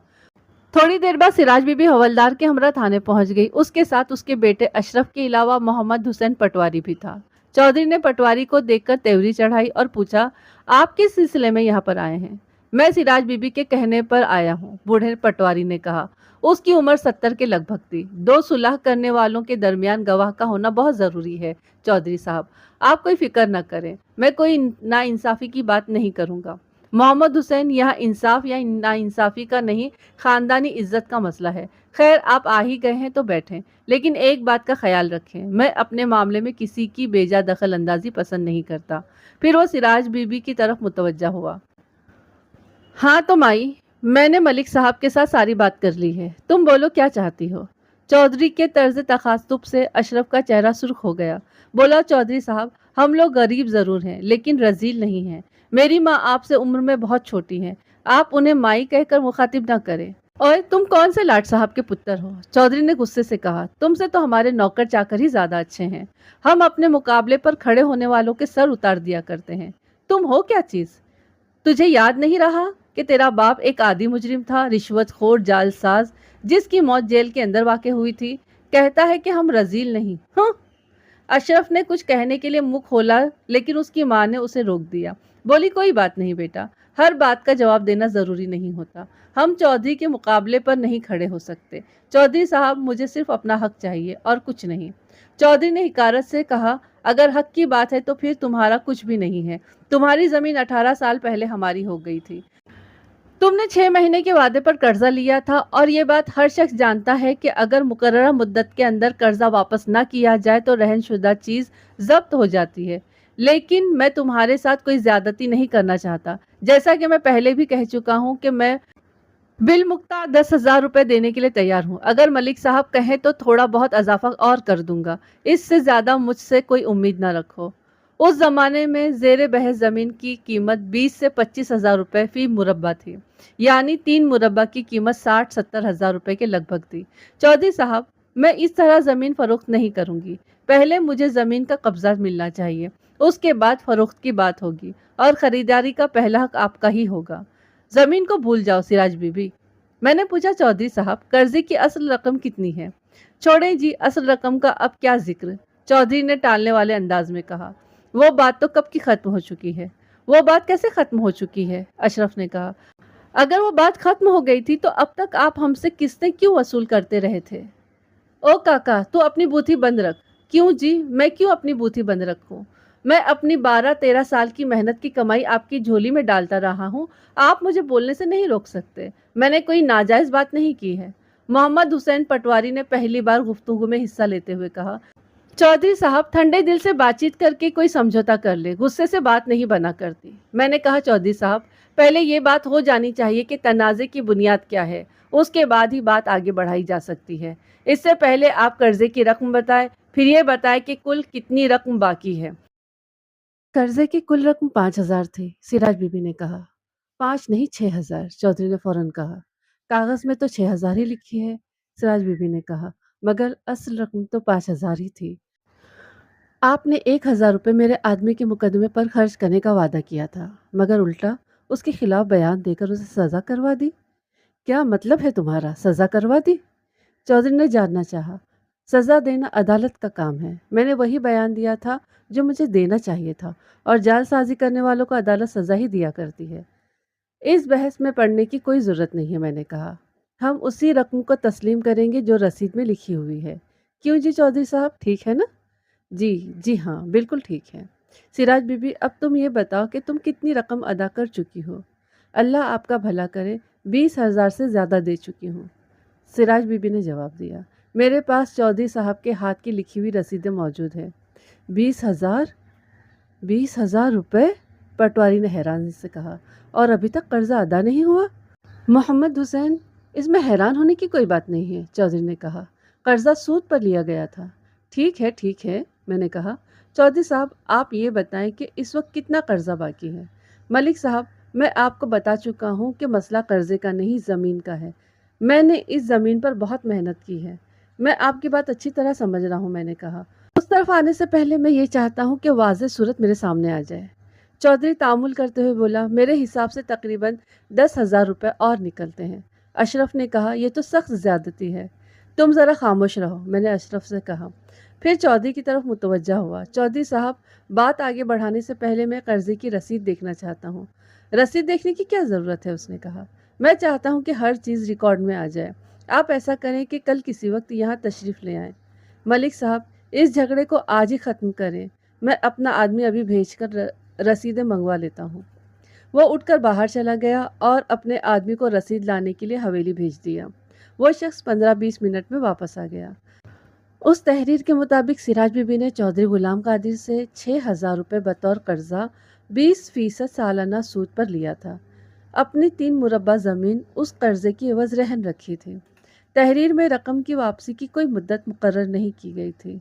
थोड़ी देर बाद सिराज बीबी हवलदार के हमरा थाने पहुंच गई। उसके साथ उसके बेटे अशरफ के अलावा मोहम्मद हुसैन पटवारी भी था। चौधरी ने पटवारी को देखकर तेवरी चढ़ाई और पूछा, आप किस सिलसिले में यहाँ पर आए हैं? मैं सिराज बीबी के कहने पर आया हूँ, बूढ़े पटवारी ने कहा। उसकी उम्र 70 के लगभग थी। दो सुलह करने वालों के दरमियान गवाह का होना बहुत जरूरी है। चौधरी साहब, आप कोई फिक्र न करें, मैं कोई नाइंसाफी की बात नहीं करूंगा। मोहम्मद हुसैन, यहाँ इंसाफ या नाइंसाफी का नहीं, खानदानी इज्जत का मसला है। खैर, आप आ ही गए हैं तो बैठें, लेकिन एक बात का ख्याल रखें, मैं अपने मामले में किसी की बेजा दखल अंदाजी पसंद नहीं करता। फिर वो सिराज बीबी की तरफ मुतवज्जा हुआ। हाँ तो माई, मैंने मलिक साहब के साथ सारी बात कर ली है। तुम बोलो क्या चाहती हो? चौधरी के तर्ज तखास्तुब से अशरफ का चेहरा सुर्ख हो गया। बोला, चौधरी साहब, हम लोग गरीब जरूर हैं लेकिन रजील नहीं हैं। मेरी माँ आपसे उम्र में बहुत छोटी हैं। आप उन्हें माई कहकर मुखातिब ना करें। और तुम कौन से लाट साहब के पुत्र हो? चौधरी ने गुस्से से कहा। तुमसे तो हमारे नौकर चाकर ही ज्यादा अच्छे हैं। हम अपने मुकाबले पर खड़े होने वालों के सर उतार दिया करते हैं। तुम हो क्या चीज? तुझे याद नहीं रहा कि तेरा बाप एक आदि मुजरिम था, रिश्वतखोर, जालसाज, जिसकी मौत जेल के अंदर वाक़ हुई थी? कहता है कि हम रजील नहीं। हाँ। अशरफ ने कुछ कहने के लिए मुंह खोला, लेकिन उसकी माँ ने उसे रोक दिया। बोली, कोई बात नहीं बेटा, हर बात का जवाब देना जरूरी नहीं होता। हम चौधरी के मुकाबले पर नहीं खड़े हो सकते। चौधरी साहब, मुझे सिर्फ अपना हक चाहिए और कुछ नहीं। चौधरी ने हिकारत से कहा, अगर हक की बात है तो फिर तुम्हारा कुछ भी नहीं है। तुम्हारी जमीन 18 साल पहले हमारी हो गई थी। तुमने 6 महीने के वादे पर कर्जा लिया था और ये बात हर शख्स जानता है कि अगर मुकर्ररा मुद्दत के अंदर कर्जा वापस ना किया जाए तो रहनशुदा चीज जब्त हो जाती है। लेकिन मैं तुम्हारे साथ कोई ज्यादती नहीं करना चाहता। जैसा कि मैं पहले भी कह चुका हूँ कि मैं बिल मुक्ता 10,000 रुपए देने के लिए तैयार हूँ। अगर मलिक साहब कहें तो थोड़ा बहुत अजाफा और कर दूंगा। इससे ज्यादा मुझसे कोई उम्मीद ना रखो। उस जमाने में जेर बहस जमीन की कीमत 20 से 25,000 रुपए फी मुरब्बा थी, यानी 3 मुरब्बा की कीमत 60-70 हजार रुपए के लगभग थी। चौधरी साहब, मैं इस तरह जमीन फरोख्त नहीं करूंगी। पहले मुझे जमीन का कब्जा मिलना चाहिए, उसके बाद फरोख्त की बात होगी और खरीदारी का पहला हक आपका ही होगा। जमीन को भूल जाओ सिराज बीबी। मैंने पूछा, चौधरी साहब, कर्जे की असल रकम कितनी है? छोड़ें जी, असल रकम का अब क्या जिक्र। चौधरी ने टालने वाले अंदाज में कहा। वो बात तो कब की खत्म हो चुकी है। वो बात कैसे खत्म हो चुकी है? अशरफ ने कहा। अगर वो बात खत्म हो गई थी तो अब तक आप हमसे किस्तें क्यों वसूल करते रहे थे? ओ काका, तू अपनी बूथी बंद रख। क्यों जी, मैं क्यों अपनी बूथी बंद रखूं? मैं अपनी 12-13 साल की मेहनत की कमाई आपकी झोली में डालता रहा हूं। आप मुझे बोलने से नहीं रोक सकते। मैंने कोई नाजायज बात नहीं की है। मोहम्मद हुसैन पटवारी ने पहली बार गुफ्तगू में हिस्सा लेते हुए कहा। चौधरी साहब, ठंडे दिल से बातचीत करके कोई समझौता कर ले, गुस्से से बात नहीं बना करती। मैंने कहा, चौधरी साहब, पहले ये बात हो जानी चाहिए कि तनाज़े की बुनियाद क्या है, उसके बाद ही बात आगे बढ़ाई जा सकती है। इससे पहले आप कर्जे की रकम बताएं, फिर ये बताएं कि कुल कितनी रकम बाकी है। कर्जे की कुल रकम 5,000 थी, सिराज बीबी ने कहा। 5 नहीं, 6,000, चौधरी ने फौरन कहा। कागज में तो 6,000 ही लिखी है, सिराज बीबी ने कहा, मगर असल रकम तो 5,000 ही थी। आपने 1,000 रुपये मेरे आदमी के मुकदमे पर खर्च करने का वादा किया था, मगर उल्टा उसके खिलाफ बयान देकर उसे सज़ा करवा दी। क्या मतलब है तुम्हारा? सज़ा करवा दी? चौधरी ने जानना चाहा। सज़ा देना अदालत का काम है। मैंने वही बयान दिया था जो मुझे देना चाहिए था, और जालसाजी करने वालों को अदालत सज़ा ही दिया करती है। इस बहस में पड़ने की कोई ज़रूरत नहीं है, मैंने कहा। हम उसी रकम को तस्लीम करेंगे जो रसीद में लिखी हुई है। क्यों जी चौधरी साहब, ठीक है ना? जी, जी हाँ, बिल्कुल ठीक है। सिराज बीबी, अब तुम ये बताओ कि तुम कितनी रकम अदा कर चुकी हो? अल्लाह आपका भला करे, 20,000 से ज़्यादा दे चुकी हूँ, सिराज बीबी ने जवाब दिया। मेरे पास चौधरी साहब के हाथ की लिखी हुई रसीदें मौजूद हैं। 20,000? 20,000 रुपये? पटवारी ने हैरानी से कहा। और अभी तक कर्जा अदा नहीं हुआ? मोहम्मद हुसैन, इसमें हैरान होने की कोई बात नहीं है, चौधरी ने कहा। कर्जा सूद पर लिया गया था। ठीक है, मैंने कहा। चौधरी साहब, आप ये बताएं कि इस वक्त कितना कर्जा बाकी है? मलिक साहब, मैं आपको बता चुका हूँ कि मसला कर्जे का नहीं, ज़मीन का है। मैंने इस ज़मीन पर बहुत मेहनत की है। मैं आपकी बात अच्छी तरह समझ रहा हूँ, मैंने कहा। उस तरफ आने से पहले मैं ये चाहता हूँ कि वाज़ेह सूरत मेरे सामने आ जाए। चौधरी तामुल करते हुए बोला, मेरे हिसाब से तकरीबन 10,000 रुपये और निकलते हैं। अशरफ ने कहा, यह तो सख्त ज़्यादती है। तुम ज़रा खामोश रहो, मैंने अशरफ से कहा। फिर चौधरी की तरफ मुतवज्जा हुआ। चौधरी साहब, बात आगे बढ़ाने से पहले मैं कर्जे की रसीद देखना चाहता हूँ। रसीद देखने की क्या ज़रूरत है? उसने कहा। मैं चाहता हूँ कि हर चीज़ रिकॉर्ड में आ जाए। आप ऐसा करें कि कल किसी वक्त यहाँ तशरीफ़ ले आएँ। मलिक साहब, इस झगड़े को आज ही ख़त्म करें। मैं अपना आदमी अभी भेज कर रसीदें मंगवा लेता हूँ। वो उठकर बाहर चला गया और अपने आदमी को रसीद लाने के लिए हवेली भेज दिया। वो शख्स 15-20 मिनट में वापस आ गया। उस तहरीर के मुताबिक सिराज बीबी ने चौधरी गुलाम कादिर से 6,000 रुपये बतौर कर्जा 20% सालाना सूद पर लिया था। अपनी 3 मुरब्बा ज़मीन उस कर्जे की एवज रहन रखी थी। तहरीर में रकम की वापसी की कोई मुद्दत मुकर्रर नहीं की गई थी।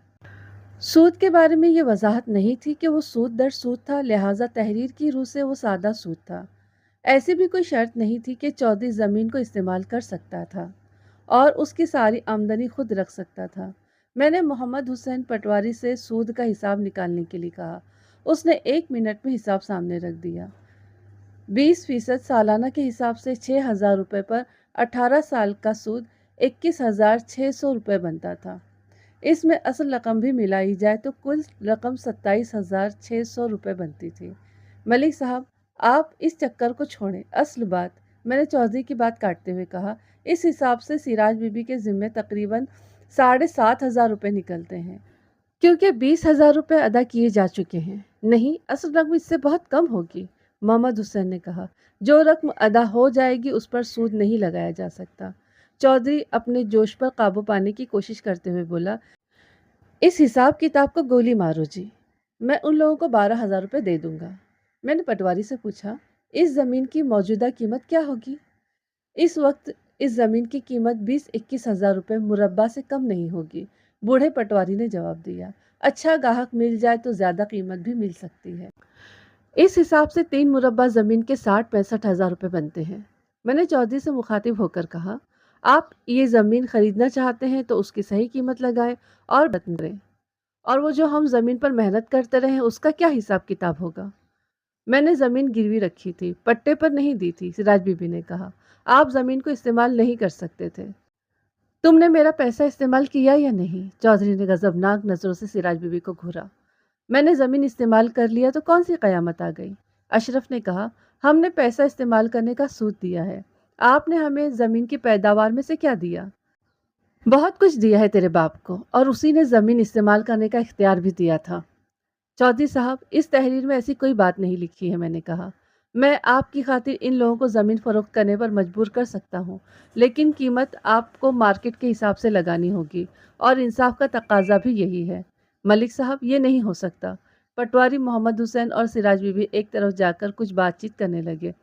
सूद के बारे में ये वजाहत नहीं थी कि वो सूद दर सूद था, लिहाजा तहरीर की रूह से वो सादा सूद था। ऐसी भी कोई शर्त नहीं थी कि चौधरी ज़मीन को इस्तेमाल कर सकता था और उसकी सारी आमदनी खुद रख सकता था। मैंने मोहम्मद हुसैन पटवारी से सूद का हिसाब निकालने के लिए कहा। उसने 1 मिनट में हिसाब सामने रख दिया। 20% सालाना के हिसाब से 6,000 रुपये पर 18 साल का सूद 21,600 रुपये बनता था। इसमें असल रकम भी मिलाई जाए तो कुल रकम 27,600 रुपये बनती थी। मलिक साहब, आप इस चक्कर को छोड़ें। असल बात, मैंने चौधरी की बात काटते हुए कहा, इस हिसाब से सिराज बीबी के ज़िम्मे तकरीबन 7,500 रुपये निकलते हैं, क्योंकि 20,000 रुपये अदा किए जा चुके हैं। नहीं, असल रकम इससे बहुत कम होगी, मोहम्मद हुसैन ने कहा। जो रकम अदा हो जाएगी उस पर सूद नहीं लगाया जा सकता। चौधरी अपने जोश पर काबू पाने की कोशिश करते हुए बोला, इस हिसाब किताब को गोली मारो जी। मैं उन लोगों को 12,000 रुपये दे दूंगा। मैंने पटवारी से पूछा, इस ज़मीन की मौजूदा कीमत क्या होगी? इस वक्त इस ज़मीन की कीमत 20-21 हज़ार रुपये मुरब्बा से कम नहीं होगी, बूढ़े पटवारी ने जवाब दिया। अच्छा गाहक मिल जाए तो ज़्यादा कीमत भी मिल सकती है। इस हिसाब से 3 मुरब्बा ज़मीन के 60-65 हज़ार रुपये बनते हैं। मैंने चौधरी से मुखातिब होकर कहा, आप ये ज़मीन खरीदना चाहते हैं तो उसकी सही कीमत लगाएं और करें। और वो जो हम ज़मीन पर मेहनत करते रहे उसका क्या हिसाब किताब होगा? मैंने ज़मीन गिरवी रखी थी, पट्टे पर नहीं दी थी, सिराज बीबी ने कहा। आप ज़मीन को इस्तेमाल नहीं कर सकते थे। तुमने मेरा पैसा इस्तेमाल किया या नहीं? चौधरी ने गजबनाक नज़रों से सिराज बीबी को घूरा। मैंने ज़मीन इस्तेमाल कर लिया तो कौन सी क़यामत आ गई? अशरफ ने कहा, हमने पैसा इस्तेमाल करने का सूद दिया है। आपने हमें ज़मीन की पैदावार में से क्या दिया? बहुत कुछ दिया है तेरे बाप को, और उसी ने ज़मीन इस्तेमाल करने का इख्तियार भी दिया था। चौधरी साहब, इस तहरीर में ऐसी कोई बात नहीं लिखी है, मैंने कहा। मैं आपकी खातिर इन लोगों को ज़मीन फ़रोख्त करने पर मजबूर कर सकता हूँ, लेकिन कीमत आपको मार्केट के हिसाब से लगानी होगी और इंसाफ का तकाजा भी यही है। मलिक साहब, ये नहीं हो सकता। पटवारी मोहम्मद हुसैन और सिराज बीबी एक तरफ जाकर कुछ बातचीत करने लगे।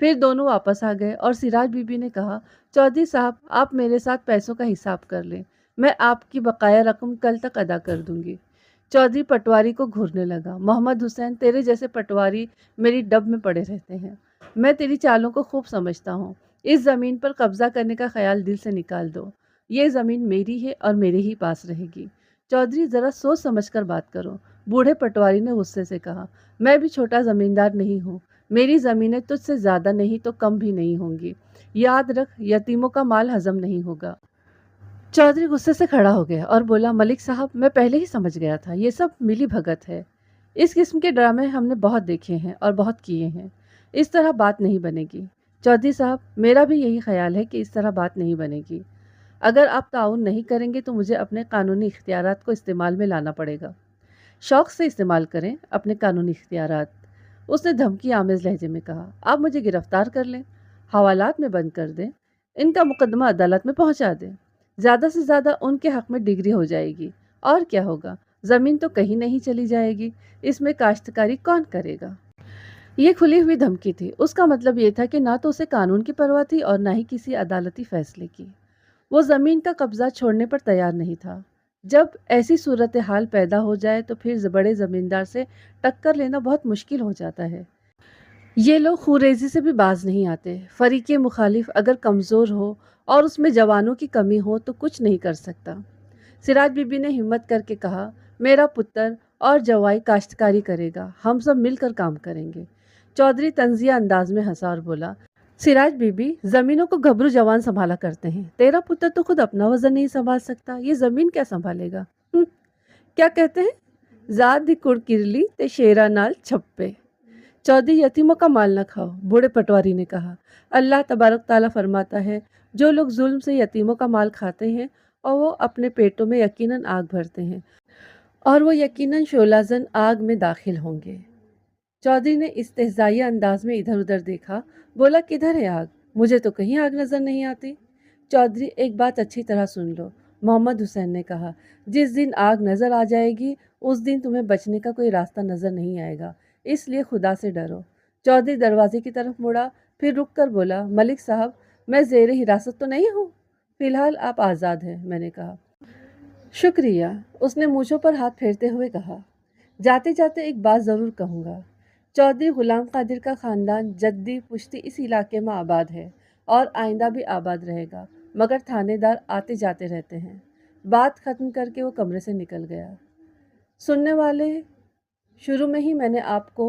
फिर दोनों वापस आ गए और सिराज बीबी ने कहा, चौधरी साहब, आप मेरे साथ पैसों का हिसाब कर लें। मैं आपकी बकाया रकम कल तक अदा कर दूंगी। चौधरी पटवारी को घूरने लगा। मोहम्मद हुसैन, तेरे जैसे पटवारी मेरी डब में पड़े रहते हैं। मैं तेरी चालों को खूब समझता हूँ। इस ज़मीन पर कब्जा करने का ख्याल दिल से निकाल दो। ये ज़मीन मेरी है और मेरे ही पास रहेगी। चौधरी, ज़रा सोच समझ कर बात करो, बूढ़े पटवारी ने गुस्से से कहा। मैं भी छोटा ज़मींदार नहीं हूँ। मेरी ज़मीनें तुझसे ज़्यादा नहीं तो कम भी नहीं होंगी। याद रख, यतीमों का माल हजम नहीं होगा। चौधरी गुस्से से खड़ा हो गया और बोला, मलिक साहब, मैं पहले ही समझ गया था, ये सब मिली भगत है। इस किस्म के ड्रामे हमने बहुत देखे हैं और बहुत किए हैं। इस तरह बात नहीं बनेगी। चौधरी साहब, मेरा भी यही ख्याल है कि इस तरह बात नहीं बनेगी। अगर आप ताउन नहीं करेंगे तो मुझे अपने कानूनी इख्तियारात को इस्तेमाल में लाना पड़ेगा। शौक़ से इस्तेमाल करें अपने कानूनी इख्तियारात, उसने धमकी आमेज़ लहजे में कहा। आप मुझे गिरफ्तार कर लें, हवालात में बंद कर दें, इनका मुकदमा अदालत में पहुंचा दें। ज़्यादा से ज़्यादा उनके हक़ में डिग्री हो जाएगी, और क्या होगा? ज़मीन तो कहीं नहीं चली जाएगी, इसमें काश्तकारी कौन करेगा? ये खुली हुई धमकी थी। उसका मतलब ये था कि ना तो उसे कानून की परवाह थी और ना ही किसी अदालती फैसले की। वो ज़मीन का कब्ज़ा छोड़ने पर तैयार नहीं था। जब ऐसी सूरत-ए-हाल पैदा हो जाए तो फिर बड़े ज़मींदार से टक्कर लेना बहुत मुश्किल हो जाता है। ये लोग खुरेज़ी से भी बाज़ नहीं आते। फ़रीक़े मुखालिफ अगर कमज़ोर हो और उसमें जवानों की कमी हो तो कुछ नहीं कर सकता। सिराज बीबी ने हिम्मत करके कहा, मेरा पुत्र और जवाई काश्तकारी करेगा, हम सब मिलकर काम करेंगे। चौधरी तंजिया अंदाज में हंसा और बोला, सिराज बीबी, जमीनों को गबरू जवान संभाला करते हैं, तेरा पुत्र तो खुद अपना वजन नहीं संभाल सकता, ये जमीन क्या संभालेगा? क्या कहते हैं, जात दी कुड़ किरली ते शेरा नाल छप्पे। चौधरी, यतीमों का माल न खाओ, बूढ़े पटवारी ने कहा। अल्लाह तबारक ताला फरमाता है, जो लोग जुल्म से यतीमों का माल खाते हैं और वो अपने पेटों में यकीनन आग भरते हैं और वो यकीनन शोलाजन आग में दाखिल होंगे। चौधरी ने इस्तेहज़ाई अंदाज में इधर उधर देखा, बोला, किधर है आग? मुझे तो कहीं आग नजर नहीं आती। चौधरी, एक बात अच्छी तरह सुन लो, मोहम्मद हुसैन ने कहा, जिस दिन आग नजर आ जाएगी उस दिन तुम्हें बचने का कोई रास्ता नजर नहीं आएगा, इसलिए खुदा से डरो। चौधरी दरवाजे की तरफ मुड़ा, फिर रुक कर बोला, मलिक साहब, मैं ज़ेरे हिरासत तो नहीं हूँ? फिलहाल आप आज़ाद हैं, मैंने कहा। शुक्रिया, उसने मूँछों पर हाथ फेरते हुए कहा। जाते जाते एक बात ज़रूर कहूँगा, चौधरी गुलाम कादिर का ख़ानदान जद्दी पुश्ती इस इलाके में आबाद है और आइंदा भी आबाद रहेगा, मगर थानेदार आते जाते रहते हैं। बात ख़त्म करके वो कमरे से निकल गया। सुनने वाले, शुरू में ही मैंने आपको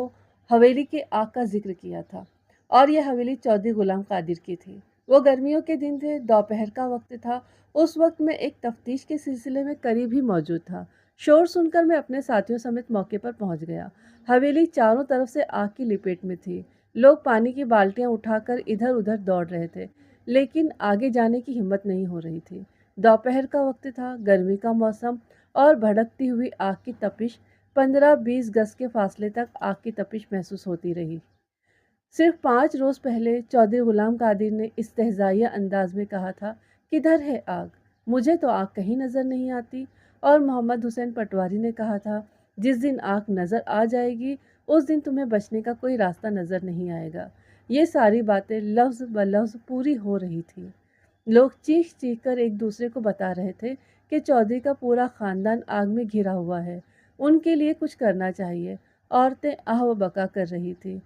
हवेली के आग का जिक्र किया था और यह हवेली चौधरी गुलाम कादिर की थी। वो गर्मियों के दिन थे, दोपहर का वक्त था। उस वक्त मैं एक तफ्तीश के सिलसिले में करीब ही मौजूद था। शोर सुनकर मैं अपने साथियों समेत मौके पर पहुंच गया। हवेली चारों तरफ से आग की लपेट में थी। लोग पानी की बाल्टियां उठाकर इधर उधर दौड़ रहे थे, लेकिन आगे जाने की हिम्मत नहीं हो रही थी। दोपहर का वक्त था, गर्मी का मौसम और भड़कती हुई आग की तपिश 15-20 गज के फासले तक आग की तपिश महसूस होती रही। सिर्फ 5 रोज पहले चौधरी गुलाम कादिर ने इस्तेहज़ाइया अंदाज में कहा था, किधर है आग? मुझे तो आग कहीं नजर नहीं आती। और मोहम्मद हुसैन पटवारी ने कहा था, जिस दिन आग नजर आ जाएगी उस दिन तुम्हें बचने का कोई रास्ता नजर नहीं आएगा। ये सारी बातें लफ्ज ब लफ्ज पूरी हो रही थी। लोग चीख चीख कर एक दूसरे को बता रहे थे कि चौधरी का पूरा खानदान आग में घिरा हुआ है, उनके लिए कुछ करना चाहिए। औरतें आह व बका कर रही थी।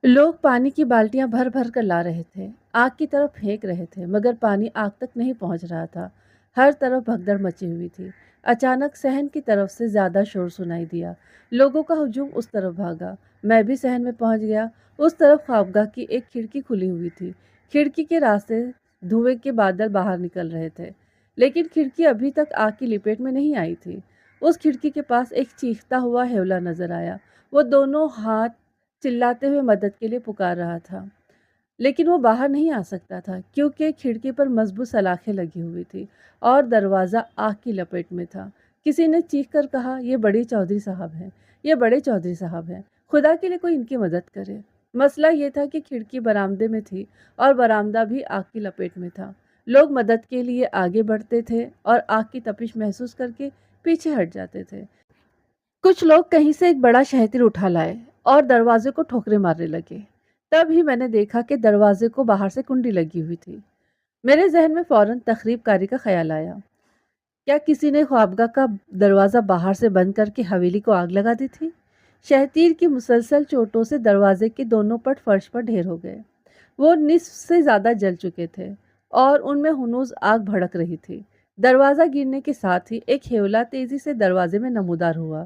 लोग पानी की बाल्टियां भर भर कर ला रहे थे, आग की तरफ फेंक रहे थे, मगर पानी आग तक नहीं पहुंच रहा था। हर तरफ भगदड़ मची हुई थी। अचानक सहन की तरफ से ज्यादा शोर सुनाई दिया। लोगों का हुजूम उस तरफ भागा। मैं भी सहन में पहुंच गया। उस तरफ ख्वाबगाह की एक खिड़की खुली हुई थी। खिड़की के रास्ते धुएं के बादल बाहर निकल रहे थे, लेकिन खिड़की अभी तक आग की लपेट में नहीं आई थी। उस खिड़की के पास एक चीखता हुआ हेवला नजर आया। वो दोनों हाथ चिल्लाते हुए मदद के लिए पुकार रहा था, लेकिन वो बाहर नहीं आ सकता था क्योंकि खिड़की पर मजबूत सलाखें लगी हुई थी और दरवाज़ा आग की लपेट में था। किसी ने चीख कर कहा, ये बड़े चौधरी साहब हैं, ये बड़े चौधरी साहब हैं, खुदा के लिए कोई इनकी मदद करे। मसला ये था कि खिड़की बरामदे में थी और बरामदा भी आग की लपेट में था। लोग मदद के लिए आगे बढ़ते थे और आग की तपिश महसूस करके पीछे हट जाते थे। कुछ लोग कहीं से एक बड़ा शहतीर उठा लाए और दरवाजे को ठोकरे मारने लगे। तब ही मैंने देखा कि दरवाजे को बाहर से कुंडी लगी हुई थी। मेरे जहन में फौरन तखरीबकारी का ख्याल आया। क्या किसी ने ख्वाबगाह का दरवाज़ा बाहर से बंद करके हवेली को आग लगा दी थी? शहतीर की मुसलसल चोटों से दरवाजे के दोनों पट फर्श पर ढेर हो गए। वो निस्फ से ज़्यादा जल चुके थे और उनमें हुनूज आग भड़क रही थी। दरवाज़ा गिरने के साथ ही एक हेवला तेजी से दरवाजे में नमूदार हुआ,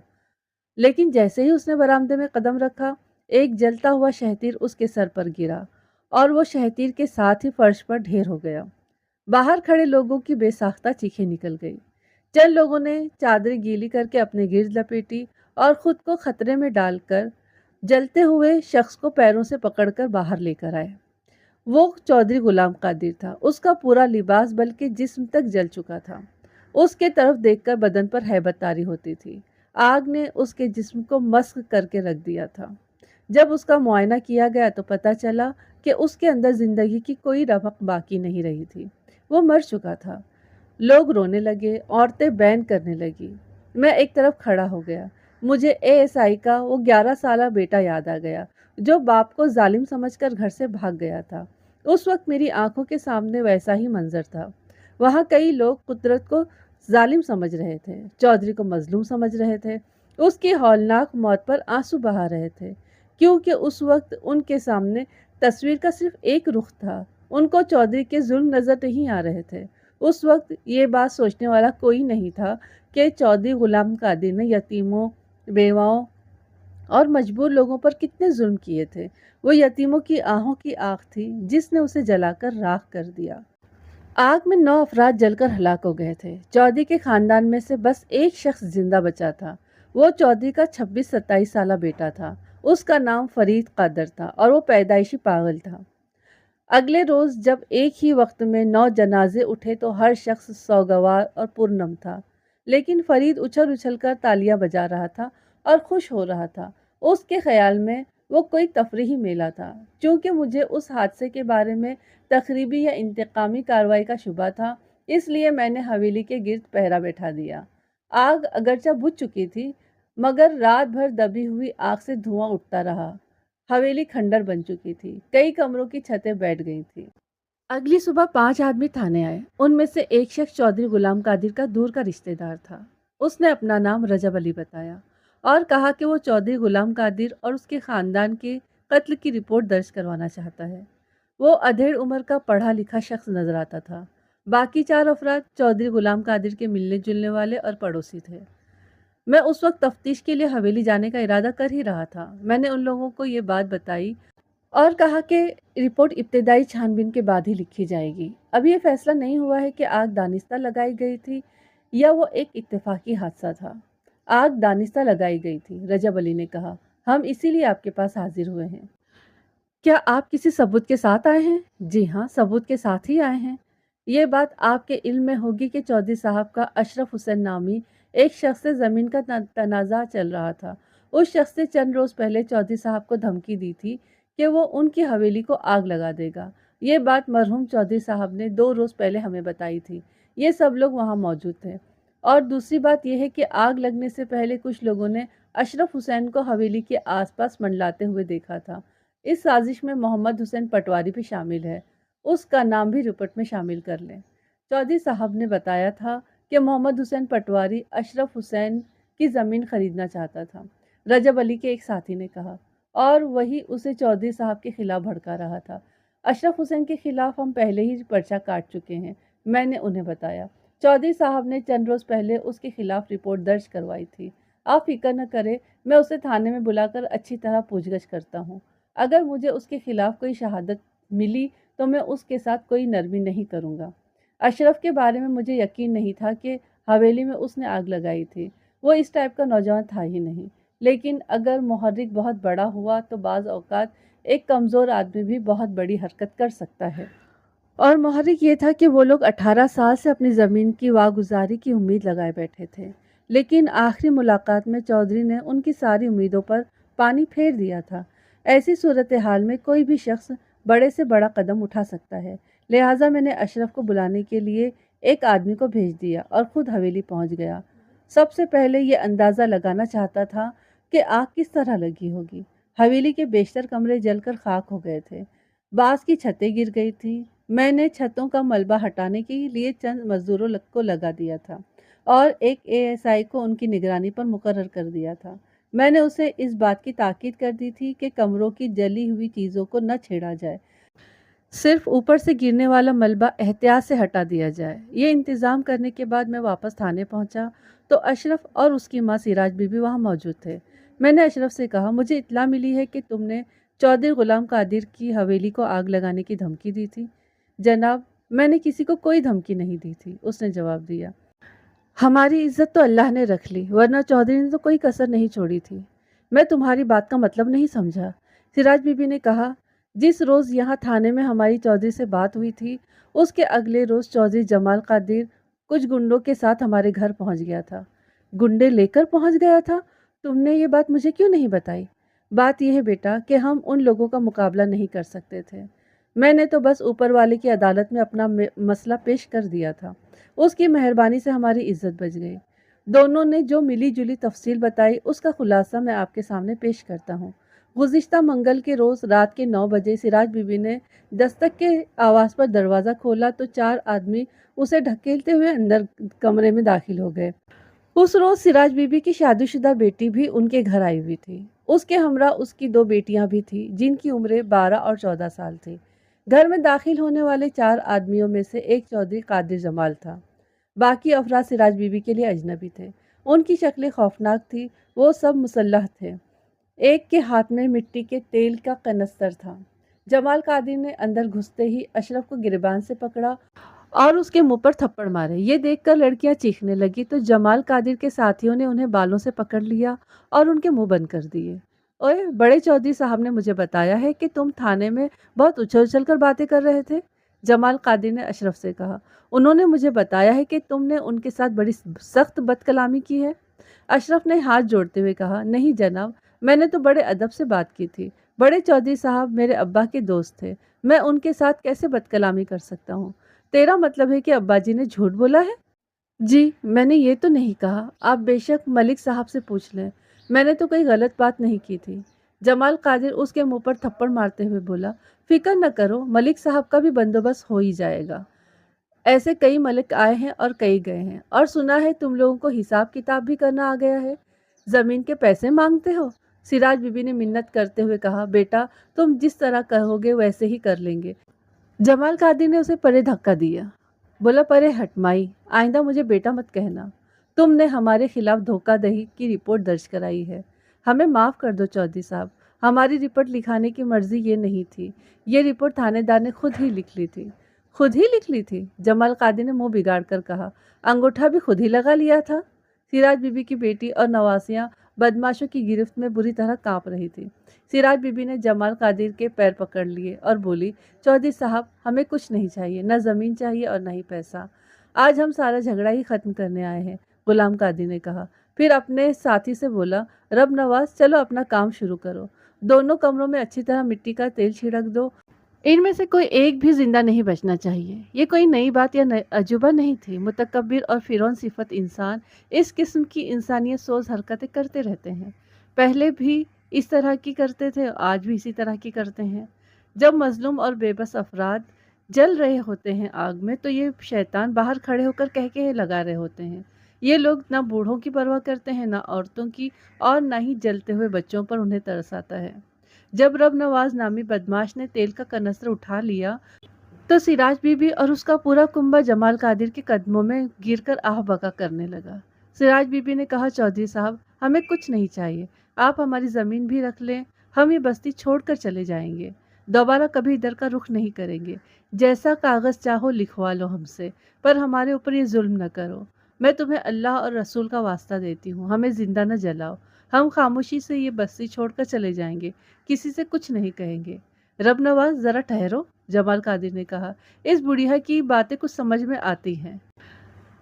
लेकिन जैसे ही उसने बरामदे में कदम रखा, एक जलता हुआ शहतीर उसके सर पर गिरा और वो शहतीर के साथ ही फर्श पर ढेर हो गया। बाहर खड़े लोगों की बेसाख्ता चीखें निकल गई। चंद लोगों ने चादरें गीली करके अपने गिर्द लपेटी और खुद को खतरे में डालकर जलते हुए शख्स को पैरों से पकड़कर बाहर लेकर आए। वो चौधरी गुलाम कादिर था। उसका पूरा लिबास बल्कि जिस्म तक जल चुका था। उसके तरफ देखकर बदन पर हैबत तारी होती थी। आग ने उसके जिस्म को मस्क करके रख दिया था। जब उसका मुआयना किया गया तो पता चला कि उसके अंदर जिंदगी की कोई रमक बाकी नहीं रही थी। वो मर चुका था। लोग रोने लगे, औरतें बैन करने लगी। मैं एक तरफ खड़ा हो गया। मुझे एएसआई का वो 11 साला बेटा याद आ गया, जो बाप को जालिम समझकर घर से भाग गया था। उस वक्त मेरी आंखों के सामने वैसा ही मंजर था। वहाँ कई लोग कुदरत को ظالم سمجھ رہے تھے، چودھری کو مظلوم سمجھ رہے تھے، اس کی ہولناک موت پر آنسو بہا رہے تھے، کیونکہ اس وقت ان کے سامنے تصویر کا صرف ایک رخ تھا، ان کو چودھری کے ظلم نظر نہیں آ رہے تھے۔ اس وقت یہ بات سوچنے والا کوئی نہیں تھا کہ چودھری غلام قادر نے یتیموں، بیواؤں اور مجبور لوگوں پر کتنے ظلم کیے تھے۔ وہ یتیموں کی آہوں کی آنکھ تھی جس نے اسے جلا کر راکھ کر دیا۔ آگ میں 9 افراد جل کر ہلاک ہو گئے تھے۔ چودھری کے خاندان میں سے بس ایک شخص زندہ بچا تھا۔ وہ چودھری کا 26-27 سالہ بیٹا تھا۔ اس کا نام فرید قادر تھا اور وہ پیدائشی پاگل تھا۔ اگلے روز جب ایک ہی وقت میں 9 جنازے اٹھے تو ہر شخص سوگوار اور پرنم تھا، لیکن فرید اچھل اچھل کر تالیاں بجا رہا تھا اور خوش ہو رہا تھا۔ اس کے خیال میں وہ کوئی تفریحی میلہ تھا۔ چونکہ مجھے اس حادثے کے بارے میں تخریبی یا انتقامی کارروائی کا شبہ تھا، اس لیے میں نے حویلی کے گرد پہرا بیٹھا دیا۔ آگ اگرچہ بجھ چکی تھی، مگر رات بھر دبی ہوئی آگ سے دھواں اٹھتا رہا۔ حویلی کھنڈر بن چکی تھی، کئی کمروں کی چھتیں بیٹھ گئی تھیں۔ اگلی صبح 5 آدمی تھانے آئے۔ ان میں سے ایک شخص چودھری غلام قادر کا دور کا رشتہ دار تھا۔ اس نے اپنا نام رجب علی بتایا اور کہا کہ وہ چودھری غلام قادر اور اس کے خاندان کے قتل کی رپورٹ درج کروانا چاہتا ہے۔ وہ ادھیڑ عمر کا پڑھا لکھا شخص نظر آتا تھا۔ باقی 4 افراد چودھری غلام قادر کے ملنے جلنے والے اور پڑوسی تھے۔ میں اس وقت تفتیش کے لیے حویلی جانے کا ارادہ کر ہی رہا تھا۔ میں نے ان لوگوں کو یہ بات بتائی اور کہا کہ رپورٹ ابتدائی چھان بین کے بعد ہی لکھی جائے گی۔ اب یہ فیصلہ نہیں ہوا ہے کہ آگ دانستہ لگائی گئی تھی یا وہ ایک اتفاقی حادثہ تھا۔ آگ دانستہ لگائی گئی تھی، رجب علی نے کہا۔ ہم اسی لیے آپ کے پاس حاضر ہوئے ہیں۔ کیا آپ کسی ثبوت کے ساتھ آئے ہیں؟ جی ہاں، ثبوت کے ساتھ ہی آئے ہیں۔ یہ بات آپ کے علم میں ہوگی کہ چودھری صاحب کا اشرف حسین نامی ایک شخص سے زمین کا تنازع چل رہا تھا۔ اس شخص نے چند روز پہلے چودھری صاحب کو دھمکی دی تھی کہ وہ ان کی حویلی کو آگ لگا دے گا۔ یہ بات مرحوم چودھری صاحب نے 2 روز پہلے ہمیں بتائی تھی۔ یہ سب لوگ وہاں موجود تھے۔ اور دوسری بات یہ ہے کہ آگ لگنے سے پہلے کچھ لوگوں نے اشرف حسین کو حویلی کے آس پاس منڈلاتے ہوئے دیکھا تھا۔ اس سازش میں محمد حسین پٹواری بھی شامل ہے۔ اس کا نام بھی رپورٹ میں شامل کر لیں۔ چودھری صاحب نے بتایا تھا کہ محمد حسین پٹواری اشرف حسین کی زمین خریدنا چاہتا تھا، رجب علی کے ایک ساتھی نے کہا، اور وہی اسے چودھری صاحب کے خلاف بھڑکا رہا تھا۔ اشرف حسین کے خلاف ہم پہلے ہی پرچہ کاٹ چکے ہیں، میں نے انہیں بتایا۔ چودھری صاحب نے چند روز پہلے اس کے خلاف رپورٹ درج کروائی تھی۔ آپ فکر نہ کریں، میں اسے تھانے میں بلا کر اچھی طرح پوچھ گچھ کرتا ہوں۔ اگر مجھے اس کے خلاف کوئی شہادت ملی تو میں اس کے ساتھ کوئی نرمی نہیں کروں گا۔ اشرف کے بارے میں مجھے یقین نہیں تھا کہ حویلی میں اس نے آگ لگائی تھی۔ وہ اس ٹائپ کا نوجوان تھا ہی نہیں۔ لیکن اگر محرک بہت بڑا ہوا تو بعض اوقات ایک کمزور آدمی بھی بہت بڑی حرکت کر سکتا ہے۔ اور محرک یہ تھا کہ وہ لوگ 18 سال سے اپنی زمین کی واگزاری کی امید لگائے بیٹھے تھے، لیکن آخری ملاقات میں چودھری نے ان کی ساری امیدوں پر پانی پھیر دیا تھا۔ ایسی صورتحال میں کوئی بھی شخص بڑے سے بڑا قدم اٹھا سکتا ہے، لہٰذا میں نے اشرف کو بلانے کے لیے ایک آدمی کو بھیج دیا اور خود حویلی پہنچ گیا۔ سب سے پہلے یہ اندازہ لگانا چاہتا تھا کہ آگ کس طرح لگی ہوگی۔ حویلی کے بیشتر کمرے جل کر خاک ہو گئے تھے، بعض کی چھتیں گر گئی تھیں۔ میں نے چھتوں کا ملبہ ہٹانے کے لیے چند مزدوروں کو لگا دیا تھا اور ایک ASI کو ان کی نگرانی پر مقرر کر دیا تھا۔ میں نے اسے اس بات کی تاکید کر دی تھی کہ کمروں کی جلی ہوئی چیزوں کو نہ چھیڑا جائے، صرف اوپر سے گرنے والا ملبہ احتیاط سے ہٹا دیا جائے۔ یہ انتظام کرنے کے بعد میں واپس تھانے پہنچا تو اشرف اور اس کی ماں سراج بی بی وہاں موجود تھے۔ میں نے اشرف سے کہا، مجھے اطلاع ملی ہے کہ تم نے چودھری غلام قادر کی حویلی کو آگ لگانے کی دھمکی دی تھی۔ جناب، میں نے کسی کو کوئی دھمکی نہیں دی تھی، اس نے جواب دیا۔ ہماری عزت تو اللہ نے رکھ لی، ورنہ چودھری نے تو کوئی کسر نہیں چھوڑی تھی۔ میں تمہاری بات کا مطلب نہیں سمجھا، سراج بی بی نے کہا۔ جس روز یہاں تھانے میں ہماری چودھری سے بات ہوئی تھی، اس کے اگلے روز چودھری جمال قادر کچھ گنڈوں کے ساتھ ہمارے گھر پہنچ گیا تھا۔ گنڈے لے کر پہنچ گیا تھا؟ تم نے یہ بات مجھے کیوں نہیں بتائی؟ بات یہ ہے بیٹا کہ ہم ان لوگوں کا مقابلہ نہیں کر سکتے تھے۔ میں نے تو بس اوپر والے کی عدالت میں اپنا مسئلہ پیش کر دیا تھا، اس کی مہربانی سے ہماری عزت بچ گئی۔ دونوں نے جو ملی جلی تفصیل بتائی اس کا خلاصہ میں آپ کے سامنے پیش کرتا ہوں۔ गुज़िश्ता मंगल के रोज़ रात के 9 बजे सिराज बीबी ने दस्तक के आवाज़ पर दरवाज़ा खोला तो 4 आदमी उसे ढकेलते हुए अंदर कमरे में दाखिल हो गए। उस रोज़ सिराज बीबी की शादीशुदा बेटी भी उनके घर आई हुई थी। उसके हमरा उसकी 2 बेटियां भी थीं, जिनकी उम्रें 12 और 14 साल थी। घर में दाखिल होने वाले 4 आदमियों में से एक चौधरी कादिर जमाल था। बाकी अफराद सिराज बीबी के लिए अजनबी थे। उनकी शक्लें खौफनाक थी। वो सब मुसल्लह थे। एक के हाथ में मिट्टी के तेल का कनस्तर था। जमाल कादिर ने अंदर घुसते ही अशरफ को गिरबान से पकड़ा और उसके मुंह पर थप्पड़ मारे। ये देखकर लड़कियां चीखने लगी तो जमाल कादिर के साथियों ने उन्हें बालों से पकड़ लिया और उनके मुंह बंद कर दिए। ओए, बड़े चौधरी साहब ने मुझे बताया है कि तुम थाने में बहुत उछल उछल कर बातें कर रहे थे। जमाल कादिर ने अशरफ से कहा। उन्होंने मुझे बताया है कि तुमने उनके साथ बड़ी सख्त बदकलामी की है। अशरफ ने हाथ जोड़ते हुए कहा, नहीं जनाब, मैंने तो बड़े अदब से बात की थी। बड़े चौधरी साहब मेरे अब्बा के दोस्त थे। मैं उनके साथ कैसे बदकलामी कर सकता हूँ? तेरा मतलब है कि अब्बा जी ने झूठ बोला है? जी, मैंने ये तो नहीं कहा। आप बेशक मलिक साहब से पूछ लें। मैंने तो कोई गलत बात नहीं की थी। जमाल कादिर उसके मुंह पर थप्पड़ मारते हुए बोला, फिक्र न करो, मलिक साहब का भी बंदोबस्त हो ही जाएगा। ऐसे कई मलिक आए हैं और कई गए हैं, और सुना है तुम लोगों को हिसाब किताब भी करना आ गया है। जमीन के पैसे मांगते हो? सिराज बीबी ने मिन्नत करते हुए कहा, बेटा, तुम जिस तरह कहोगे वैसे ही कर लेंगे। जमाल कादिर ने उसे परे धक्का दिया। बोला, परे हट माई, आइंदा मुझे बेटा मत कहना। तुमने हमारे खिलाफ धोखाधड़ी की रिपोर्ट दर्ज कराई है। हमें माफ़ कर दो चौधरी साहब, हमारी रिपोर्ट लिखाने की मर्जी ये नहीं थी। ये रिपोर्ट थानेदार ने खुद ही लिख ली थी। खुद ही लिख ली थी? जमाल कादिर ने मुंह बिगाड़ कर कहा। अंगूठा भी खुद ही लगा लिया था? सिराज बीबी की बेटी और नवासियां बदमाशों की गिरफ्त में बुरी तरह कांप रही थी। सिराज बीबी ने जमाल कादिर के पैर पकड़ लिए और बोली, चौधरी साहब, हमें कुछ नहीं चाहिए, न ज़मीन चाहिए और न ही पैसा। आज हम सारा झगड़ा ही ख़त्म करने आए हैं, गुलाम कादिर ने कहा। फिर अपने साथी से बोला, रब नवाज, चलो अपना काम शुरू करो। दोनों कमरों में अच्छी तरह मिट्टी का तेल छिड़क दो। इनमें से कोई एक भी जिंदा नहीं बचना चाहिए। ये कोई नई बात या अजूबा नहीं थी। मुतकब्बिर और फिरौन सिफत इंसान इस किस्म की इंसानियत सोज हरकतें करते रहते हैं। पहले भी इस तरह की करते थे, आज भी इसी तरह की करते हैं। जब मजलूम और बेबस अफराद जल रहे होते हैं आग में, तो ये शैतान बाहर खड़े होकर कहके लगा रहे होते हैं। ये लोग ना बूढ़ों की परवाह करते हैं, ना औरतों की, और ना ही जलते हुए बच्चों पर उन्हें तरस आता है। जब रब नवाज नामी बदमाश ने तेल का कनस्तर उठा लिया तो सिराज बीबी और उसका पूरा कुंबा जमाल कादिर के कदमों में गिरकर आह बका करने लगा। सिराज बीबी ने कहा, चौधरी साहब, हमें कुछ नहीं चाहिए। आप हमारी ज़मीन भी रख लें, हम ये बस्ती छोड़कर चले जाएंगे। दोबारा कभी इधर का रुख नहीं करेंगे। जैसा कागज़ चाहो लिखवा लो हमसे, पर हमारे ऊपर ये जुल्म न करो। मैं तुम्हें अल्लाह और रसूल का वास्ता देती हूँ, हमें जिंदा न जलाओ। हम खामोशी से ये बस्ती छोड़कर चले जाएंगे, किसी से कुछ नहीं कहेंगे। रब नवाज, ज़रा ठहरो, जमाल कादिर ने कहा। इस बुढ़िया की बातें कुछ समझ में आती हैं।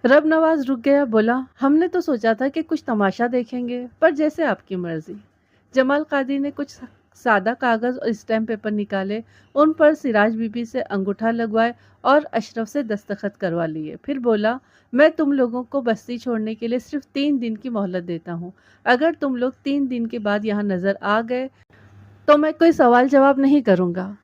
रब नवाज रुक गया। बोला, हमने तो सोचा था कि कुछ तमाशा देखेंगे, पर जैसे आपकी मर्जी। जमाल कादिर ने कुछ सादा कागज़ और स्टैम्प पेपर निकाले, उन पर सिराज बीबी से अंगूठा लगवाए और अशरफ से दस्तखत करवा लिए। फिर बोला, मैं तुम लोगों को बस्ती छोड़ने के लिए सिर्फ 3 दिन की मोहलत देता हूँ। अगर तुम लोग 3 दिन के बाद यहाँ नज़र आ गए तो मैं कोई सवाल जवाब नहीं करूँगा।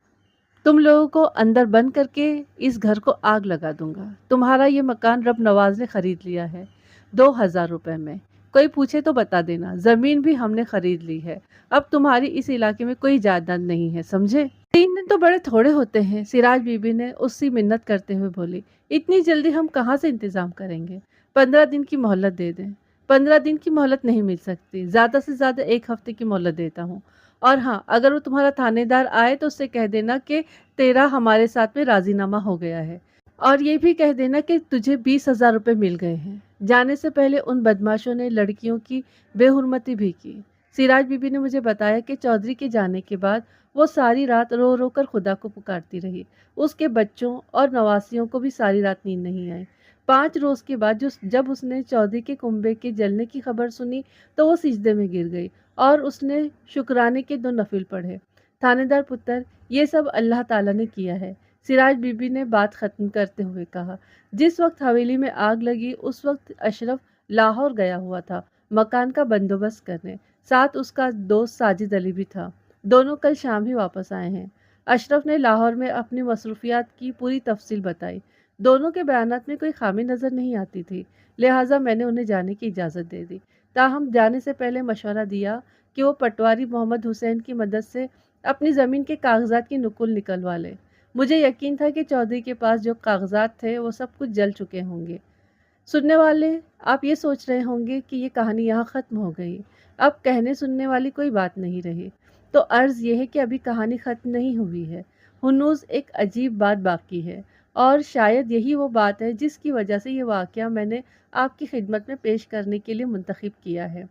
तुम लोगों को अंदर बंद करके इस घर को आग लगा दूंगा। तुम्हारा ये मकान रब नवाज ने खरीद लिया है 2,000 रुपए में। कोई पूछे तो बता देना, जमीन भी हमने खरीद ली है। अब तुम्हारी इस इलाके में कोई जायदाद नहीं है, समझे? 3 दिन तो बड़े थोड़े होते हैं, सिराज बीबी ने उससे मिन्नत करते हुए बोली। इतनी जल्दी हम कहाँ से इंतजाम करेंगे? 15 दिन की मोहलत दे दें। 15 दिन की मोहलत नहीं मिल सकती, ज्यादा से ज्यादा 1 हफ्ते की मोहलत देता हूँ। और हाँ, अगर वो तुम्हारा थानेदार आए तो उससे कह देना कि तेरा हमारे साथ में राजीनामा हो गया है, और ये भी कह देना कि तुझे 20,000 रुपये मिल गए हैं। जाने से पहले उन बदमाशों ने लड़कियों की बेहुरमती भी की। सिराज बीबी ने मुझे बताया कि चौधरी के जाने के बाद वो सारी रात रो रो कर खुदा को पुकारती रही। उसके बच्चों और नवासियों को भी सारी रात नींद नहीं आई। 5 रोज के बाद जब उसने चौधरी के कुंबे के जलने की खबर सुनी तो वो सिजदे में गिर गई और उसने शुक्राने के 2 नफिल पढ़े। थानेदार पुत्र, ये सब अल्लाह ताला ने किया है। सिराज बीबी ने बात खत्म करते हुए कहा। जिस वक्त हवेली में आग लगी उस वक्त अशरफ लाहौर गया हुआ था मकान का बंदोबस्त करने। साथ उसका दोस्त साजिद अली भी था। दोनों कल शाम ही वापस आए हैं। अशरफ ने लाहौर में अपनी मसरूफियात की पूरी तफसील बताई। दोनों के बयानात में कोई खामी नजर नहीं आती थी, लिहाजा मैंने उन्हें जाने की इजाज़त दे दी। ताहम जाने से पहले मशवरा दिया कि वो पटवारी मोहम्मद हुसैन की मदद से अपनी ज़मीन के कागजात की नकुल निकलवा ले। मुझे यकीन था कि चौधरी के पास जो कागजात थे वो सब कुछ जल चुके होंगे। सुनने वाले, आप ये सोच रहे होंगे कि ये कहानी यहाँ ख़त्म हो गई, अब कहने सुनने वाली कोई बात नहीं रही। तो अर्ज़ ये है कि अभी कहानी ख़त्म नहीं हुई है। हुनूज़ एक अजीब बात बाकी है, और शायद यही वो बात है जिसकी वजह से ये वाक़या मैंने आपकी खिदमत में पेश करने के लिए मुंतखब किया है।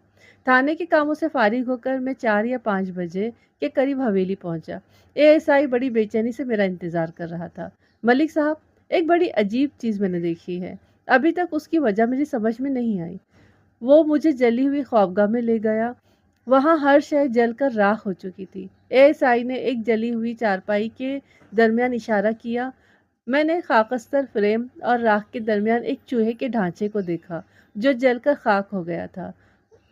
थाने के कामों से फ़ारिग होकर मैं 4 या 5 बजे के करीब हवेली पहुंचा। एएसआई बड़ी बेचैनी से मेरा इंतज़ार कर रहा था। मलिक साहब, एक बड़ी अजीब चीज़ मैंने देखी है। अभी तक उसकी वजह मेरी समझ में नहीं आई। वो मुझे जली हुई ख्वाबगाह में ले गया। वहाँ हर शय जलकर राख हो चुकी थी। एएसआई ने एक जली हुई चारपाई के दरमियान इशारा किया। मैंने खाकस्तर फ्रेम और राख के दरमियान एक चूहे के ढांचे को देखा, जो जलकर खाक हो गया था।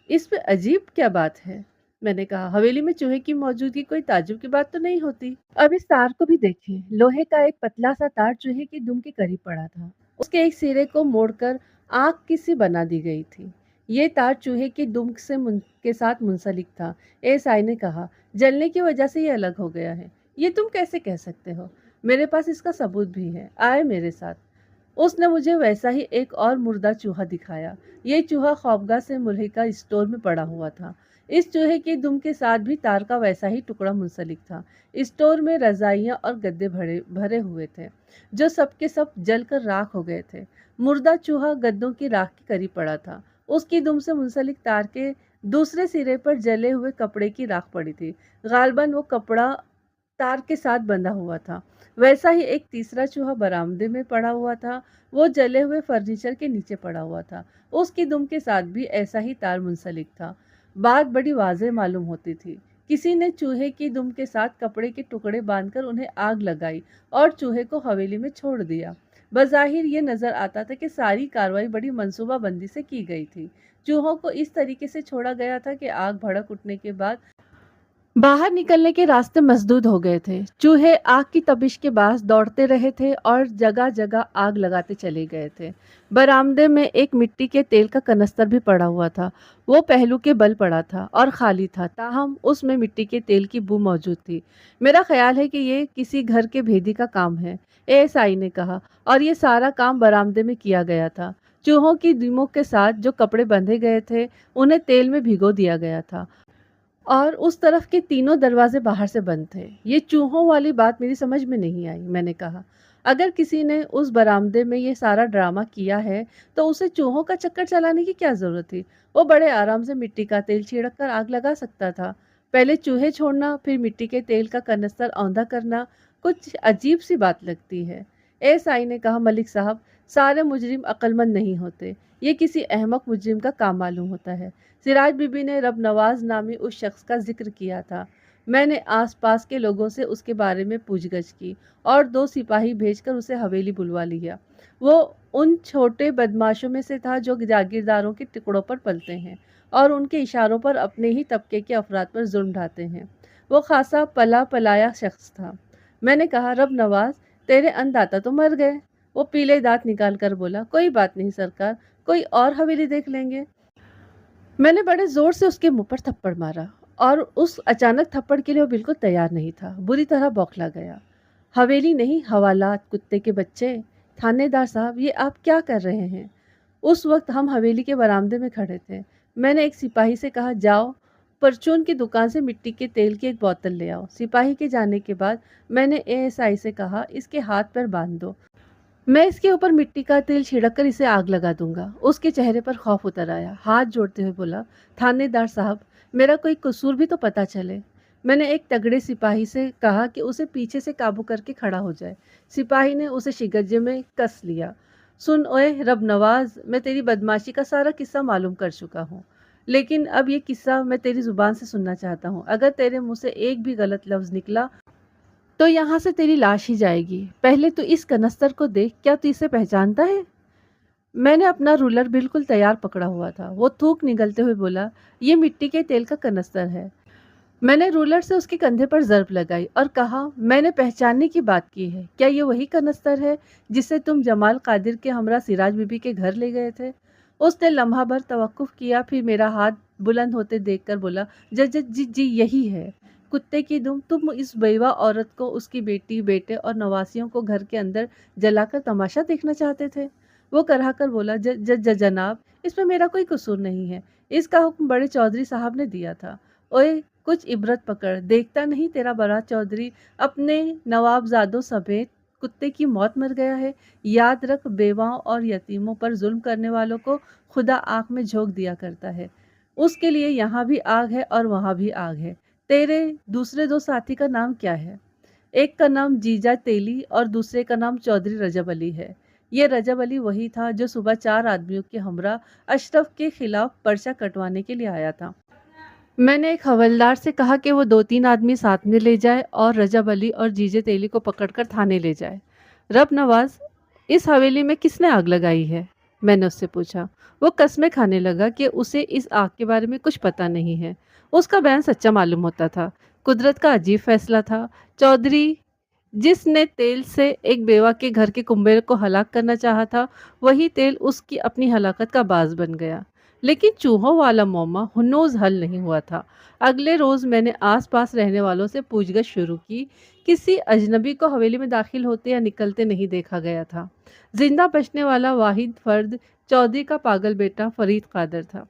इस पे अजीब क्या बात है? मैंने कहा, हवेली में चूहे की मौजूदगी कोई ताज्जुब की बात तो नहीं होती। अब इस तार को भी देखें। लोहे का एक पतला सा तार चूहे की दुम के करीब पड़ा था। उसके एक सिरे को मोड़कर आंख की सी बना दी गई थी। ये तार चूहे की दुम के साथ मुंसलिक था। एएसआई ने कहा, जलने की वजह से ये अलग हो गया है। ये तुम कैसे कह सकते हो? मेरे पास इसका सबूत भी है। आए मेरे साथ। उसने मुझे वैसा ही एक और मुर्दा चूहा दिखाया। ये चूहा खौफगाह से मुल्हिका स्टोर में पड़ा हुआ था। इस चूहे की दुम के साथ भी तार का वैसा ही टुकड़ा मुंसलिक था। स्टोर में रजाइयां और गद्दे भरे भरे हुए थे, जो सबके सब जलकर राख हो गए थे। मुर्दा चूहा गद्दों की राख के करीब पड़ा था। उसकी दुम से मुंसलिक तार के दूसरे सिरे पर जले हुए कपड़े की राख पड़ी थी। गालबन वो कपड़ा तार के साथ बंधा हुआ था। वैसा ही एक तीसरा चूहा बरामदे में पड़ा हुआ था। वो जले हुए फर्नीचर के नीचे पड़ा हुआ था। उसकी दुम के साथ भी ऐसा ही तार मुंसलिक था। बात बड़ी वाज़ेह मालूम होती थी। किसी ने चूहे की दुम के साथ कपड़े के टुकड़े बांधकर उन्हें आग लगाई और चूहे को हवेली में छोड़ दिया। बज़ाहिर ये नजर आता था कि सारी कार्रवाई बड़ी मंसूबा बंदी से की गई थी। चूहों को इस तरीके से छोड़ा गया था कि आग भड़क उठने के बाद बाहर निकलने के रास्ते मसदूद हो गए थे। चूहे आग की तपिश के बास दौड़ते रहे थे और जगह जगह आग लगाते चले गए थे। बरामदे में एक मिट्टी के तेल का कनस्तर भी पड़ा हुआ था। वो पहलू के बल पड़ा था और खाली था, ताहम उसमें मिट्टी के तेल की बू मौजूद थी। मेरा ख्याल है कि ये किसी घर के भेदी का काम है, एएसआई ने कहा, और ये सारा काम बरामदे में किया गया था। चूहों की दिमों के साथ जो कपड़े बंधे गए थे, उन्हें तेल में भिगो दिया गया था, और उस तरफ के तीनों दरवाजे बाहर से बंद थे। ये चूहों वाली बात मेरी समझ में नहीं आई। मैंने कहा, अगर किसी ने उस बरामदे में ये सारा ड्रामा किया है तो उसे चूहों का चक्कर चलाने की क्या जरूरत थी? वो बड़े आराम से मिट्टी का तेल छिड़क कर आग लगा सकता था। पहले चूहे छोड़ना, फिर मिट्टी के तेल का कनस्तर औंधा करना कुछ अजीब सी बात लगती है। एएसआई ने कहा, मलिक साहब, सारे मुजरिम अक्लमंद नहीं होते। ये किसी अहमक मुजरिम का काम मालूम होता है। सिराज बीबी ने रब नवाज नामी उस शख्स का जिक्र किया था। मैंने आसपास के लोगों से उसके बारे में पूछगछ की और 2 सिपाही भेजकर उसे हवेली बुलवा लिया। वो उन छोटे बदमाशों में से था जो जागीरदारों के टुकड़ों पर पलते हैं और उनके इशारों पर अपने ही तबके के अफराद पर जुल्म ढाते हैं। वो खासा पला पलाया शख्स था। मैंने कहा, रब नवाज, तेरे अन्नदाता तो मर गए। वो पीले दांत निकाल कर बोला, कोई बात नहीं सरकार, कोई और हवेली देख लेंगे। मैंने बड़े जोर से उसके मुंह पर थप्पड़ मारा, और उस अचानक थप्पड़ के लिए वो बिल्कुल तैयार नहीं था। बुरी तरह बौखला गया। हवेली नहीं, हवालात, कुत्ते के बच्चे। थानेदार साहब, ये आप क्या कर रहे हैं? उस वक्त हम हवेली के बरामदे में खड़े थे। मैंने एक सिपाही से कहा, जाओ परचून की दुकान से मिट्टी के तेल की एक बोतल ले आओ। सिपाही के जाने के बाद मैंने एएसआई से कहा, इसके हाथ पर बांध दो, मैं इसके ऊपर मिट्टी का तेल छिड़क कर इसे आग लगा दूंगा। उसके चेहरे पर खौफ उतर आया। हाथ जोड़ते हुए बोला, थानेदार साहब, मेरा कोई कसूर भी तो पता चले। मैंने एक तगड़े सिपाही से कहा कि उसे पीछे से काबू करके खड़ा हो जाए। सिपाही ने उसे शिकंजे में कस लिया। सुन ओए रब नवाज, मैं तेरी बदमाशी का सारा किस्सा मालूम कर चुका हूँ, लेकिन अब ये किस्सा मैं तेरी जुबान से सुनना चाहता हूँ। अगर तेरे मुंह से एक भी गलत लफ्ज निकला तो यहाँ से तेरी लाश ही जाएगी। पहले तो इस कनस्तर को देख, क्या तू इसे पहचानता है? मैंने अपना रूलर बिल्कुल तैयार पकड़ा हुआ था। वो थूक निगलते हुए बोला, ये मिट्टी के तेल का कनस्तर है। میں نے رولر سے اس کے کندھے پر ضرب لگائی اور کہا، میں نے پہچاننے کی بات کی ہے، کیا یہ وہی کنستر ہے جسے تم جمال قادر کے ہمراہ سراج بی بی کے گھر لے گئے تھے؟ اس نے لمحہ بھر توقف کیا، پھر میرا ہاتھ بلند ہوتے دیکھ کر بولا، جی جی یہی ہے۔ کتے کی دم، تم اس بیوہ عورت کو اس کی بیٹی، بیٹے اور نواسیوں کو گھر کے اندر جلا کر تماشا دیکھنا چاہتے تھے؟ وہ کرا کر بولا، جناب، اس میں میرا کوئی قصور نہیں ہے، اس کا حکم بڑے چودھری صاحب نے دیا تھا۔ اوئے کچھ عبرت پکڑ، دیکھتا نہیں تیرا بڑا چودھری اپنے نوابزادوں سمیت کتے کی موت مر گیا ہے؟ یاد رکھ، بیواؤں اور یتیموں پر ظلم کرنے والوں کو خدا آنکھ میں جھونک دیا کرتا ہے۔ اس کے لیے یہاں بھی آگ ہے اور وہاں بھی آگ ہے۔ تیرے دوسرے دو ساتھی کا نام کیا ہے؟ ایک کا نام جیجا تیلی اور دوسرے کا نام چودھری رجب علی ہے۔ یہ رجب علی وہی تھا جو صبح 4 آدمیوں کے ہمراہ اشرف کے خلاف پرچہ کٹوانے کے لیے آیا تھا۔ میں نے ایک حوالدار سے کہا کہ وہ 2-3 آدمی ساتھ میں لے جائے اور رجب علی اور جیجے تیلی کو پکڑ کر تھانے لے جائے۔ رب نواز، اس حویلی میں کس نے آگ لگائی ہے؟ میں نے اس سے پوچھا۔ وہ قسمیں کھانے لگا کہ اسے اس آگ کے بارے میں کچھ پتہ نہیں ہے۔ اس کا بیان سچا معلوم ہوتا تھا۔ قدرت کا عجیب فیصلہ تھا۔ چودھری جس نے تیل سے ایک بیوہ کے گھر کے کنبے کو ہلاک کرنا چاہا تھا، وہی تیل اس کی اپنی ہلاکت کا باعث بن گیا۔ لیکن چوہوں والا معمہ ہنوز حل نہیں ہوا تھا۔ اگلے روز میں نے آس پاس رہنے والوں سے پوچھ گچھ شروع کی۔ کسی اجنبی کو حویلی میں داخل ہوتے یا نکلتے نہیں دیکھا گیا تھا۔ زندہ بچنے والا واحد فرد چودھری کا پاگل بیٹا فرید قادر تھا۔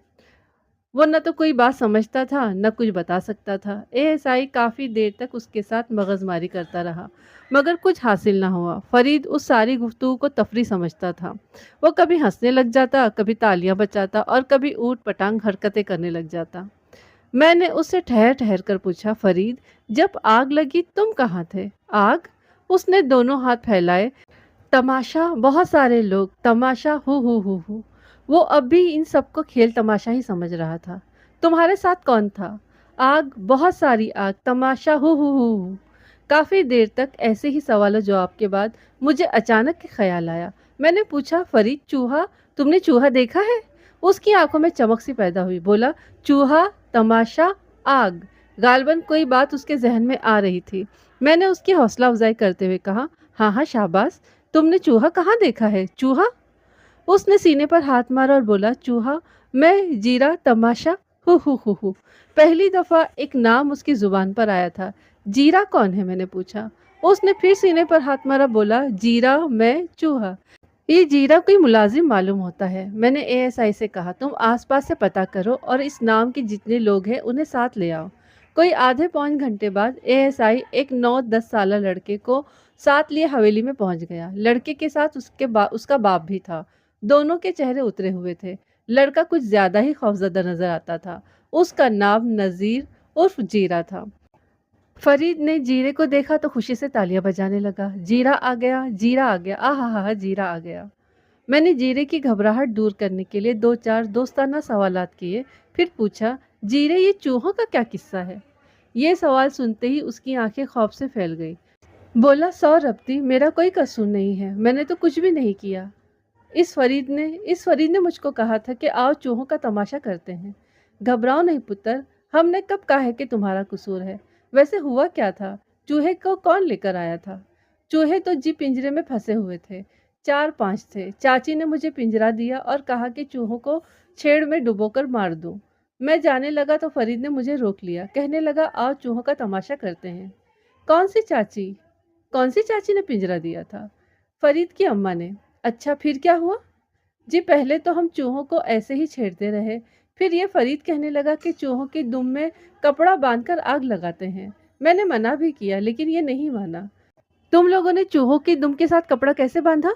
وہ نہ تو کوئی بات سمجھتا تھا، نہ کچھ بتا سکتا تھا۔ اے ایس آئی کافی دیر تک اس کے ساتھ مغز ماری کرتا رہا، مگر کچھ حاصل نہ ہوا۔ فرید اس ساری گفتگو کو تفریح سمجھتا تھا۔ وہ کبھی ہنسنے لگ جاتا، کبھی تالیاں بجاتا اور کبھی اوٹ پٹانگ حرکتیں کرنے لگ جاتا۔ میں نے اس سے ٹھہر ٹھہر کر پوچھا، فرید، جب آگ لگی تم کہاں تھے؟ آگ؟ اس نے دونوں ہاتھ پھیلائے۔ تماشا، بہت سارے لوگ، تماشا، ہو۔ وہ اب بھی ان سب کو کھیل تماشا ہی سمجھ رہا تھا۔ تمہارے ساتھ کون تھا؟ آگ، بہت ساری آگ، تماشا، ہو۔ کافی دیر تک ایسے ہی سوال و جواب کے بعد مجھے اچانک خیال آیا۔ میں نے پوچھا، فرید، چوہا، تم نے چوہا دیکھا ہے؟ اس کی آنکھوں میں چمک سی پیدا ہوئی۔ بولا، چوہا، تماشا، آگ۔ غالباً کوئی بات اس کے ذہن میں آ رہی تھی۔ میں نے اس کی حوصلہ افزائی کرتے ہوئے کہا، ہاں شاباش، تم نے چوہا کہاں دیکھا ہے؟ چوہا؟ اس نے سینے پر ہاتھ مارا اور بولا، چوہا، میں جیرا تماشا، ہو۔ پہلی دفعہ ایک نام اس کی زبان پر آیا تھا۔ جیرا کون ہے؟ میں نے پوچھا۔ اس نے پھر سینے پر ہاتھ مارا، بولا، جیرا میں چوہا۔ یہ جیرا کوئی ملازم معلوم ہوتا ہے۔ میں نے اے ایس آئی سے کہا، تم آس پاس سے پتہ کرو اور اس نام کے جتنے لوگ ہیں انہیں ساتھ لے آؤ۔ کوئی آدھے پون گھنٹے بعد اے ایس آئی ایک 9-10 سالہ لڑکے کو ساتھ لیے حویلی میں پہنچ گیا۔ لڑکے کے ساتھ اس کا باپ بھی تھا۔ دونوں کے چہرے اترے ہوئے تھے۔ لڑکا کچھ زیادہ ہی خوفزدہ نظر آتا تھا۔ اس کا نام نذیر عرف جیرا تھا۔ فرید نے جیرے کو دیکھا تو خوشی سے تالیاں بجانے لگا۔ جیرا آ گیا، جیرا آ گیا، جیرا آ گیا۔ میں نے جیرے کی گھبراہٹ دور کرنے کے لیے 2-4 دوستانہ سوالات کیے، پھر پوچھا، جیرے، یہ چوہوں کا کیا قصہ ہے؟ یہ سوال سنتے ہی اس کی آنکھیں خوف سے پھیل گئی۔ بولا، 100 ربطی، میرا کوئی قصور نہیں ہے، میں نے تو کچھ بھی نہیں کیا۔ اس فرید نے مجھ کو کہا تھا کہ آؤ چوہوں کا تماشا کرتے ہیں۔ گھبراؤ نہیں پتر، ہم نے کب کہا ہے کہ تمہارا قصور ہے؟ ویسے ہوا کیا تھا؟ چوہے کو کون لے کر آیا تھا؟ چوہے تو جی پنجرے میں پھنسے ہوئے تھے، 4-5 تھے۔ چاچی نے مجھے پنجرا دیا اور کہا کہ چوہوں کو چھیڑ میں ڈبو کر مار دوں۔ میں جانے لگا تو فرید نے مجھے روک لیا، کہنے لگا، آؤ چوہوں کا تماشا کرتے ہیں۔ کون سی چاچی نے پنجرا دیا تھا؟ فرید کی اماں نے۔ اچھا، پھر کیا ہوا؟ جی پہلے تو ہم چوہوں کو ایسے ہی چھیڑتے رہے، پھر یہ فرید کہنے لگا کہ چوہوں کی دم میں کپڑا باندھ کر آگ لگاتے ہیں۔ میں نے منع بھی کیا لیکن یہ نہیں مانا۔ تم لوگوں نے چوہوں کی دم کے ساتھ کپڑا کیسے باندھا؟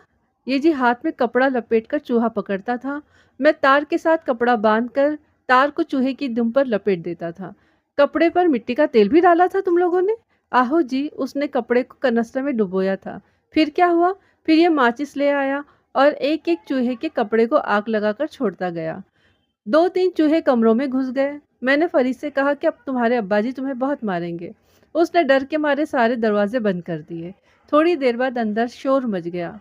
یہ جی ہاتھ میں کپڑا لپیٹ کر چوہا پکڑتا تھا، میں تار کے ساتھ کپڑا باندھ کر تار کو چوہے کی دم پر لپیٹ دیتا تھا۔ کپڑے پر مٹی کا تیل بھی ڈالا تھا تم لوگوں نے؟ آہو جی، اس نے کپڑے کو کنستر میں ڈبویا تھا۔ پھر کیا ہوا؟ پھر یہ ماچس لے آیا اور ایک ایک چوہے کے کپڑے کو آگ لگا کر چھوڑتا گیا۔ 2-3 چوہے کمروں میں گھس گئے۔ میں نے فرید سے کہا کہ اب تمہارے ابا جی تمہیں بہت ماریں گے۔ اس نے ڈر کے مارے سارے دروازے بند کر دیے۔ تھوڑی دیر بعد اندر شور مچ گیا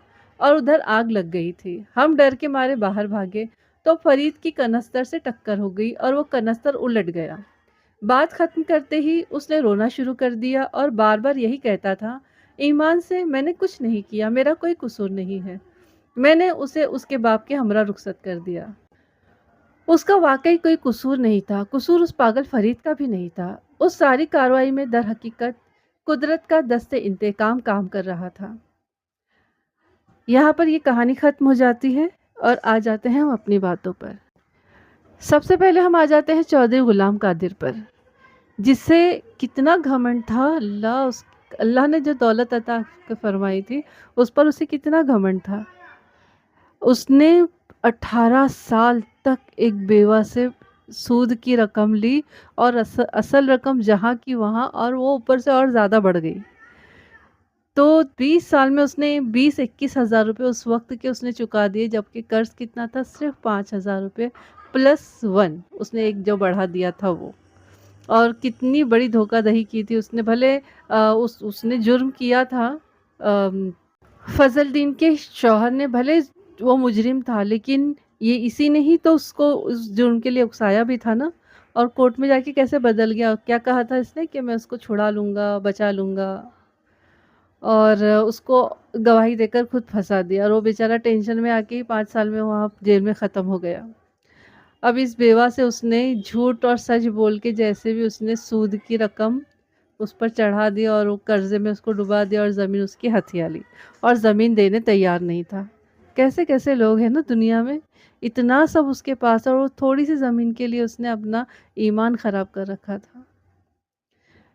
اور ادھر آگ لگ گئی تھی۔ ہم ڈر کے مارے باہر بھاگے تو فرید کی کنستر سے ٹکر ہو گئی اور وہ کنستر الٹ گیا۔ بات ختم کرتے ہی اس نے رونا شروع کر دیا اور بار بار یہی کہتا تھا، ایمان سے میں نے کچھ نہیں کیا، میرا کوئی قصور نہیں ہے، میں نے اسے اس کے باپ کے ہمراہ رخصت کر دیا۔ اس کا واقعی کوئی قصور نہیں تھا، قصور اس پاگل فرید کا بھی نہیں تھا۔ اس ساری کارروائی میں در حقیقت قدرت کا دست انتقام کام کر رہا تھا۔ یہاں پر یہ کہانی ختم ہو جاتی ہے اور آ جاتے ہیں ہم اپنی باتوں پر۔ سب سے پہلے ہم آ جاتے ہیں چودھری غلام قادر پر، جس سے کتنا گھمنڈ تھا۔ اللہ نے جو دولت عطا فرمائی تھی اس پر اسے کتنا گھمنڈ تھا۔ اس نے 18 سال تک ایک بیوہ سے سود کی رقم لی اور اصل رقم جہاں کی وہاں، اور وہ اوپر سے اور زیادہ بڑھ گئی۔ تو 20 سال میں اس نے 20-21 ہزار روپے اس وقت کے اس نے چکا دیے، جبکہ قرض کتنا تھا؟ صرف 5,000 روپے +1 اس نے ایک جو بڑھا دیا تھا وہ۔ اور کتنی بڑی دھوکہ دہی کی تھی اس نے۔ بھلے اس نے جرم کیا تھا، فضل دین کے شوہر نے، بھلے وہ مجرم تھا، لیکن یہ اسی نے ہی تو اس کو اس جرم کے لیے اکسایا بھی تھا نا۔ اور کورٹ میں جا کے کیسے بدل گیا، کیا کہا تھا اس نے کہ میں اس کو چھڑا لوں گا، بچا لوں گا، اور اس کو گواہی دے کر خود پھنسا دیا، اور وہ بیچارہ ٹینشن میں آ کے ہی 5 سال میں وہاں جیل میں ختم ہو گیا۔ اب اس بیوہ سے اس نے جھوٹ اور سچ بول کے جیسے بھی اس نے سود کی رقم اس پر چڑھا دی اور وہ قرضے میں اس کو ڈبا دیا، اور زمین اس کی ہتھیا لی، اور زمین دینے تیار نہیں تھا۔ کیسے کیسے لوگ ہیں نا دنیا میں، اتنا سب اس کے پاس، اور وہ تھوڑی سی زمین کے لیے اس نے اپنا ایمان خراب کر رکھا تھا۔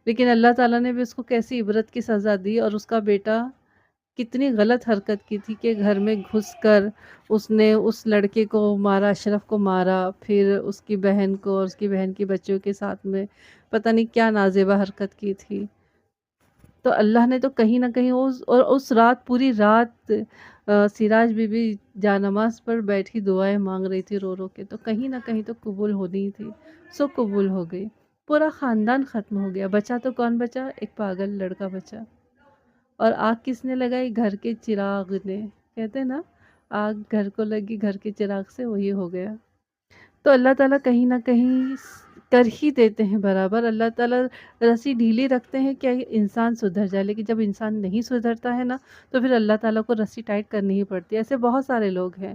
لیکن اللہ تعالیٰ نے بھی اس کو کیسی عبرت کی سزا دی، اور اس کا بیٹا کتنی غلط حرکت کی تھی کہ گھر میں گھس کر اس نے اس لڑکے کو مارا، اشرف کو مارا، پھر اس کی بہن کو اور اس کی بہن کی بچوں کے ساتھ میں پتہ نہیں کیا نازیبہ حرکت کی تھی۔ تو اللہ نے تو کہیں نہ کہیں اس رات، پوری رات سراج بی بی جانماز پر بیٹھی دعائیں مانگ رہی تھی رو رو کے، تو کہیں نہ کہیں تو قبول ہونی تھی، سو قبول ہو گئی۔ پورا خاندان ختم ہو گیا، بچا تو کون بچا؟ ایک پاگل لڑکا بچا۔ اور آگ کس نے لگائی؟ گھر کے چراغ نے۔ کہتے ہیں نا، آگ گھر کو لگی، گھر کے چراغ سے وہی ہو گیا۔ تو اللہ تعالیٰ کہیں نہ کہیں کر ہی دیتے ہیں برابر۔ اللہ تعالیٰ رسی ڈھیلی رکھتے ہیں کہ انسان سدھر جائے، لیکن جب انسان نہیں سدھرتا ہے نا تو پھر اللہ تعالیٰ کو رسی ٹائٹ کرنی ہی پڑتی ہے۔ ایسے بہت سارے لوگ ہیں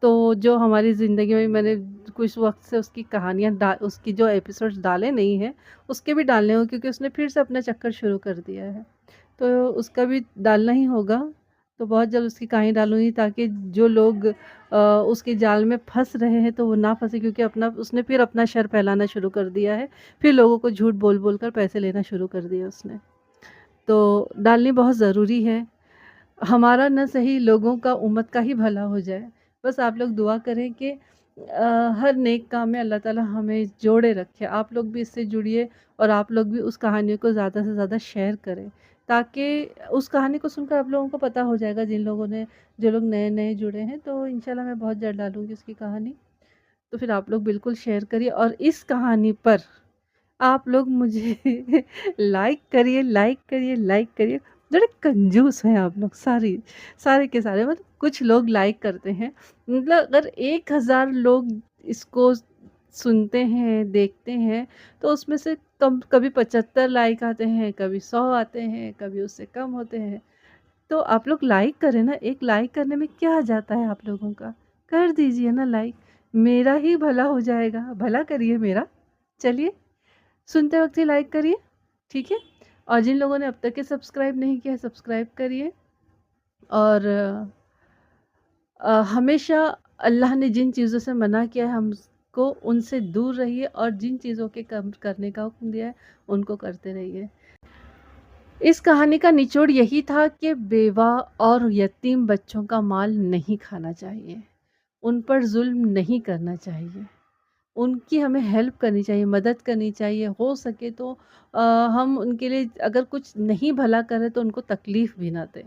تو جو ہماری زندگی میں نے کچھ وقت سے اس کی کہانیاں اس کی جو ایپیسوڈز ڈالے نہیں ہیں، اس کے بھی ڈالنے ہوں، کیونکہ اس نے پھر سے اپنا چکر شروع کر دیا ہے، تو اس کا بھی ڈالنا ہی ہوگا۔ تو بہت جلد اس کی کہانی ڈالوں گی تاکہ جو لوگ اس کے جال میں پھنس رہے ہیں تو وہ نہ پھنسے، کیونکہ اس نے پھر اپنا شر پھیلانا شروع کر دیا ہے، پھر لوگوں کو جھوٹ بول بول کر پیسے لینا شروع کر دیا اس نے۔ تو ڈالنی بہت ضروری ہے، ہمارا نہ صحیح لوگوں کا، امت کا ہی بھلا ہو جائے۔ بس آپ لوگ دعا کریں کہ ہر نیک کام میں اللہ تعالیٰ ہمیں جوڑے رکھے۔ آپ لوگ بھی اس سے جڑیے، اور آپ لوگ بھی اس کہانی کو زیادہ سے زیادہ شیئر کریں، تاکہ اس کہانی کو سن کر آپ لوگوں کو پتہ ہو جائے گا، جو لوگ نئے نئے جڑے ہیں۔ تو انشاءاللہ میں بہت جلد ڈالوں گی اس کی کہانی، تو پھر آپ لوگ بالکل شیئر کریے، اور اس کہانی پر آپ لوگ مجھے لائک کریے، لائک کریے، لائک کریے۔ بڑے کنجوس ہیں آپ لوگ، سارے کے سارے، مطلب کچھ لوگ لائک کرتے ہیں، مطلب اگر 1,000 لوگ اس کو سنتے ہیں، دیکھتے ہیں، تو اس میں سے کبھی 75 لائک آتے ہیں، کبھی 100 آتے ہیں، کبھی اس سے کم ہوتے ہیں۔ تو آپ لوگ لائک کریں نا، ایک لائک کرنے میں کیا جاتا ہے آپ لوگوں کا؟ کر دیجئے نا لائک، میرا ہی بھلا ہو جائے گا، بھلا کریے میرا۔ چلیے، سنتے وقت ہی لائک کریے، ٹھیک ہے؟ اور جن لوگوں نے اب تک کے سبسکرائب نہیں کیا ہے، سبسکرائب کریے، اور ہمیشہ اللہ نے جن چیزوں سے منع کیا ہے ہم کو ان سے دور رہیے، اور جن چیزوں کے کرنے کا حکم دیا ہے ان کو کرتے رہیے۔ اس کہانی کا نچوڑ یہی تھا کہ بیوہ اور یتیم بچوں کا مال نہیں کھانا چاہیے، ان پر ظلم نہیں کرنا چاہیے، ان کی ہمیں ہیلپ کرنی چاہیے، مدد کرنی چاہیے، ہو سکے تو ہم ان کے لیے اگر کچھ نہیں بھلا کرے تو ان کو تکلیف بھی نہ دیں،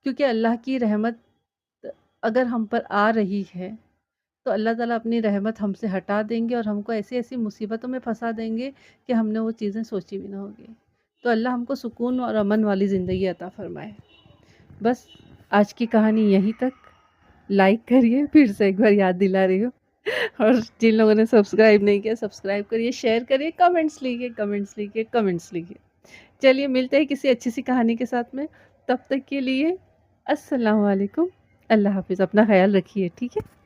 کیونکہ اللہ کی رحمت اگر ہم پر آ رہی ہے تو اللہ تعالیٰ اپنی رحمت ہم سے ہٹا دیں گے، اور ہم کو ایسی ایسی مصیبتوں میں پھنسا دیں گے کہ ہم نے وہ چیزیں سوچی بھی نہ ہوگی۔ تو اللہ ہم کو سکون اور امن والی زندگی عطا فرمائے۔ بس آج کی کہانی یہیں تک، لائک کریے، پھر سے ایک بار یاد دلا رہی ہوں، اور جن لوگوں نے سبسکرائب نہیں کیا سبسکرائب کریے، شیئر کریے، کمنٹس لیجیے، کمنٹس لیجیے، کمنٹس لیجیے۔ چلیے ملتے ہیں کسی اچھی سی کہانی کے ساتھ میں، تب تک کے لیے السلام علیکم، اللہ حافظ، اپنا خیال رکھیے، ٹھیک ہے؟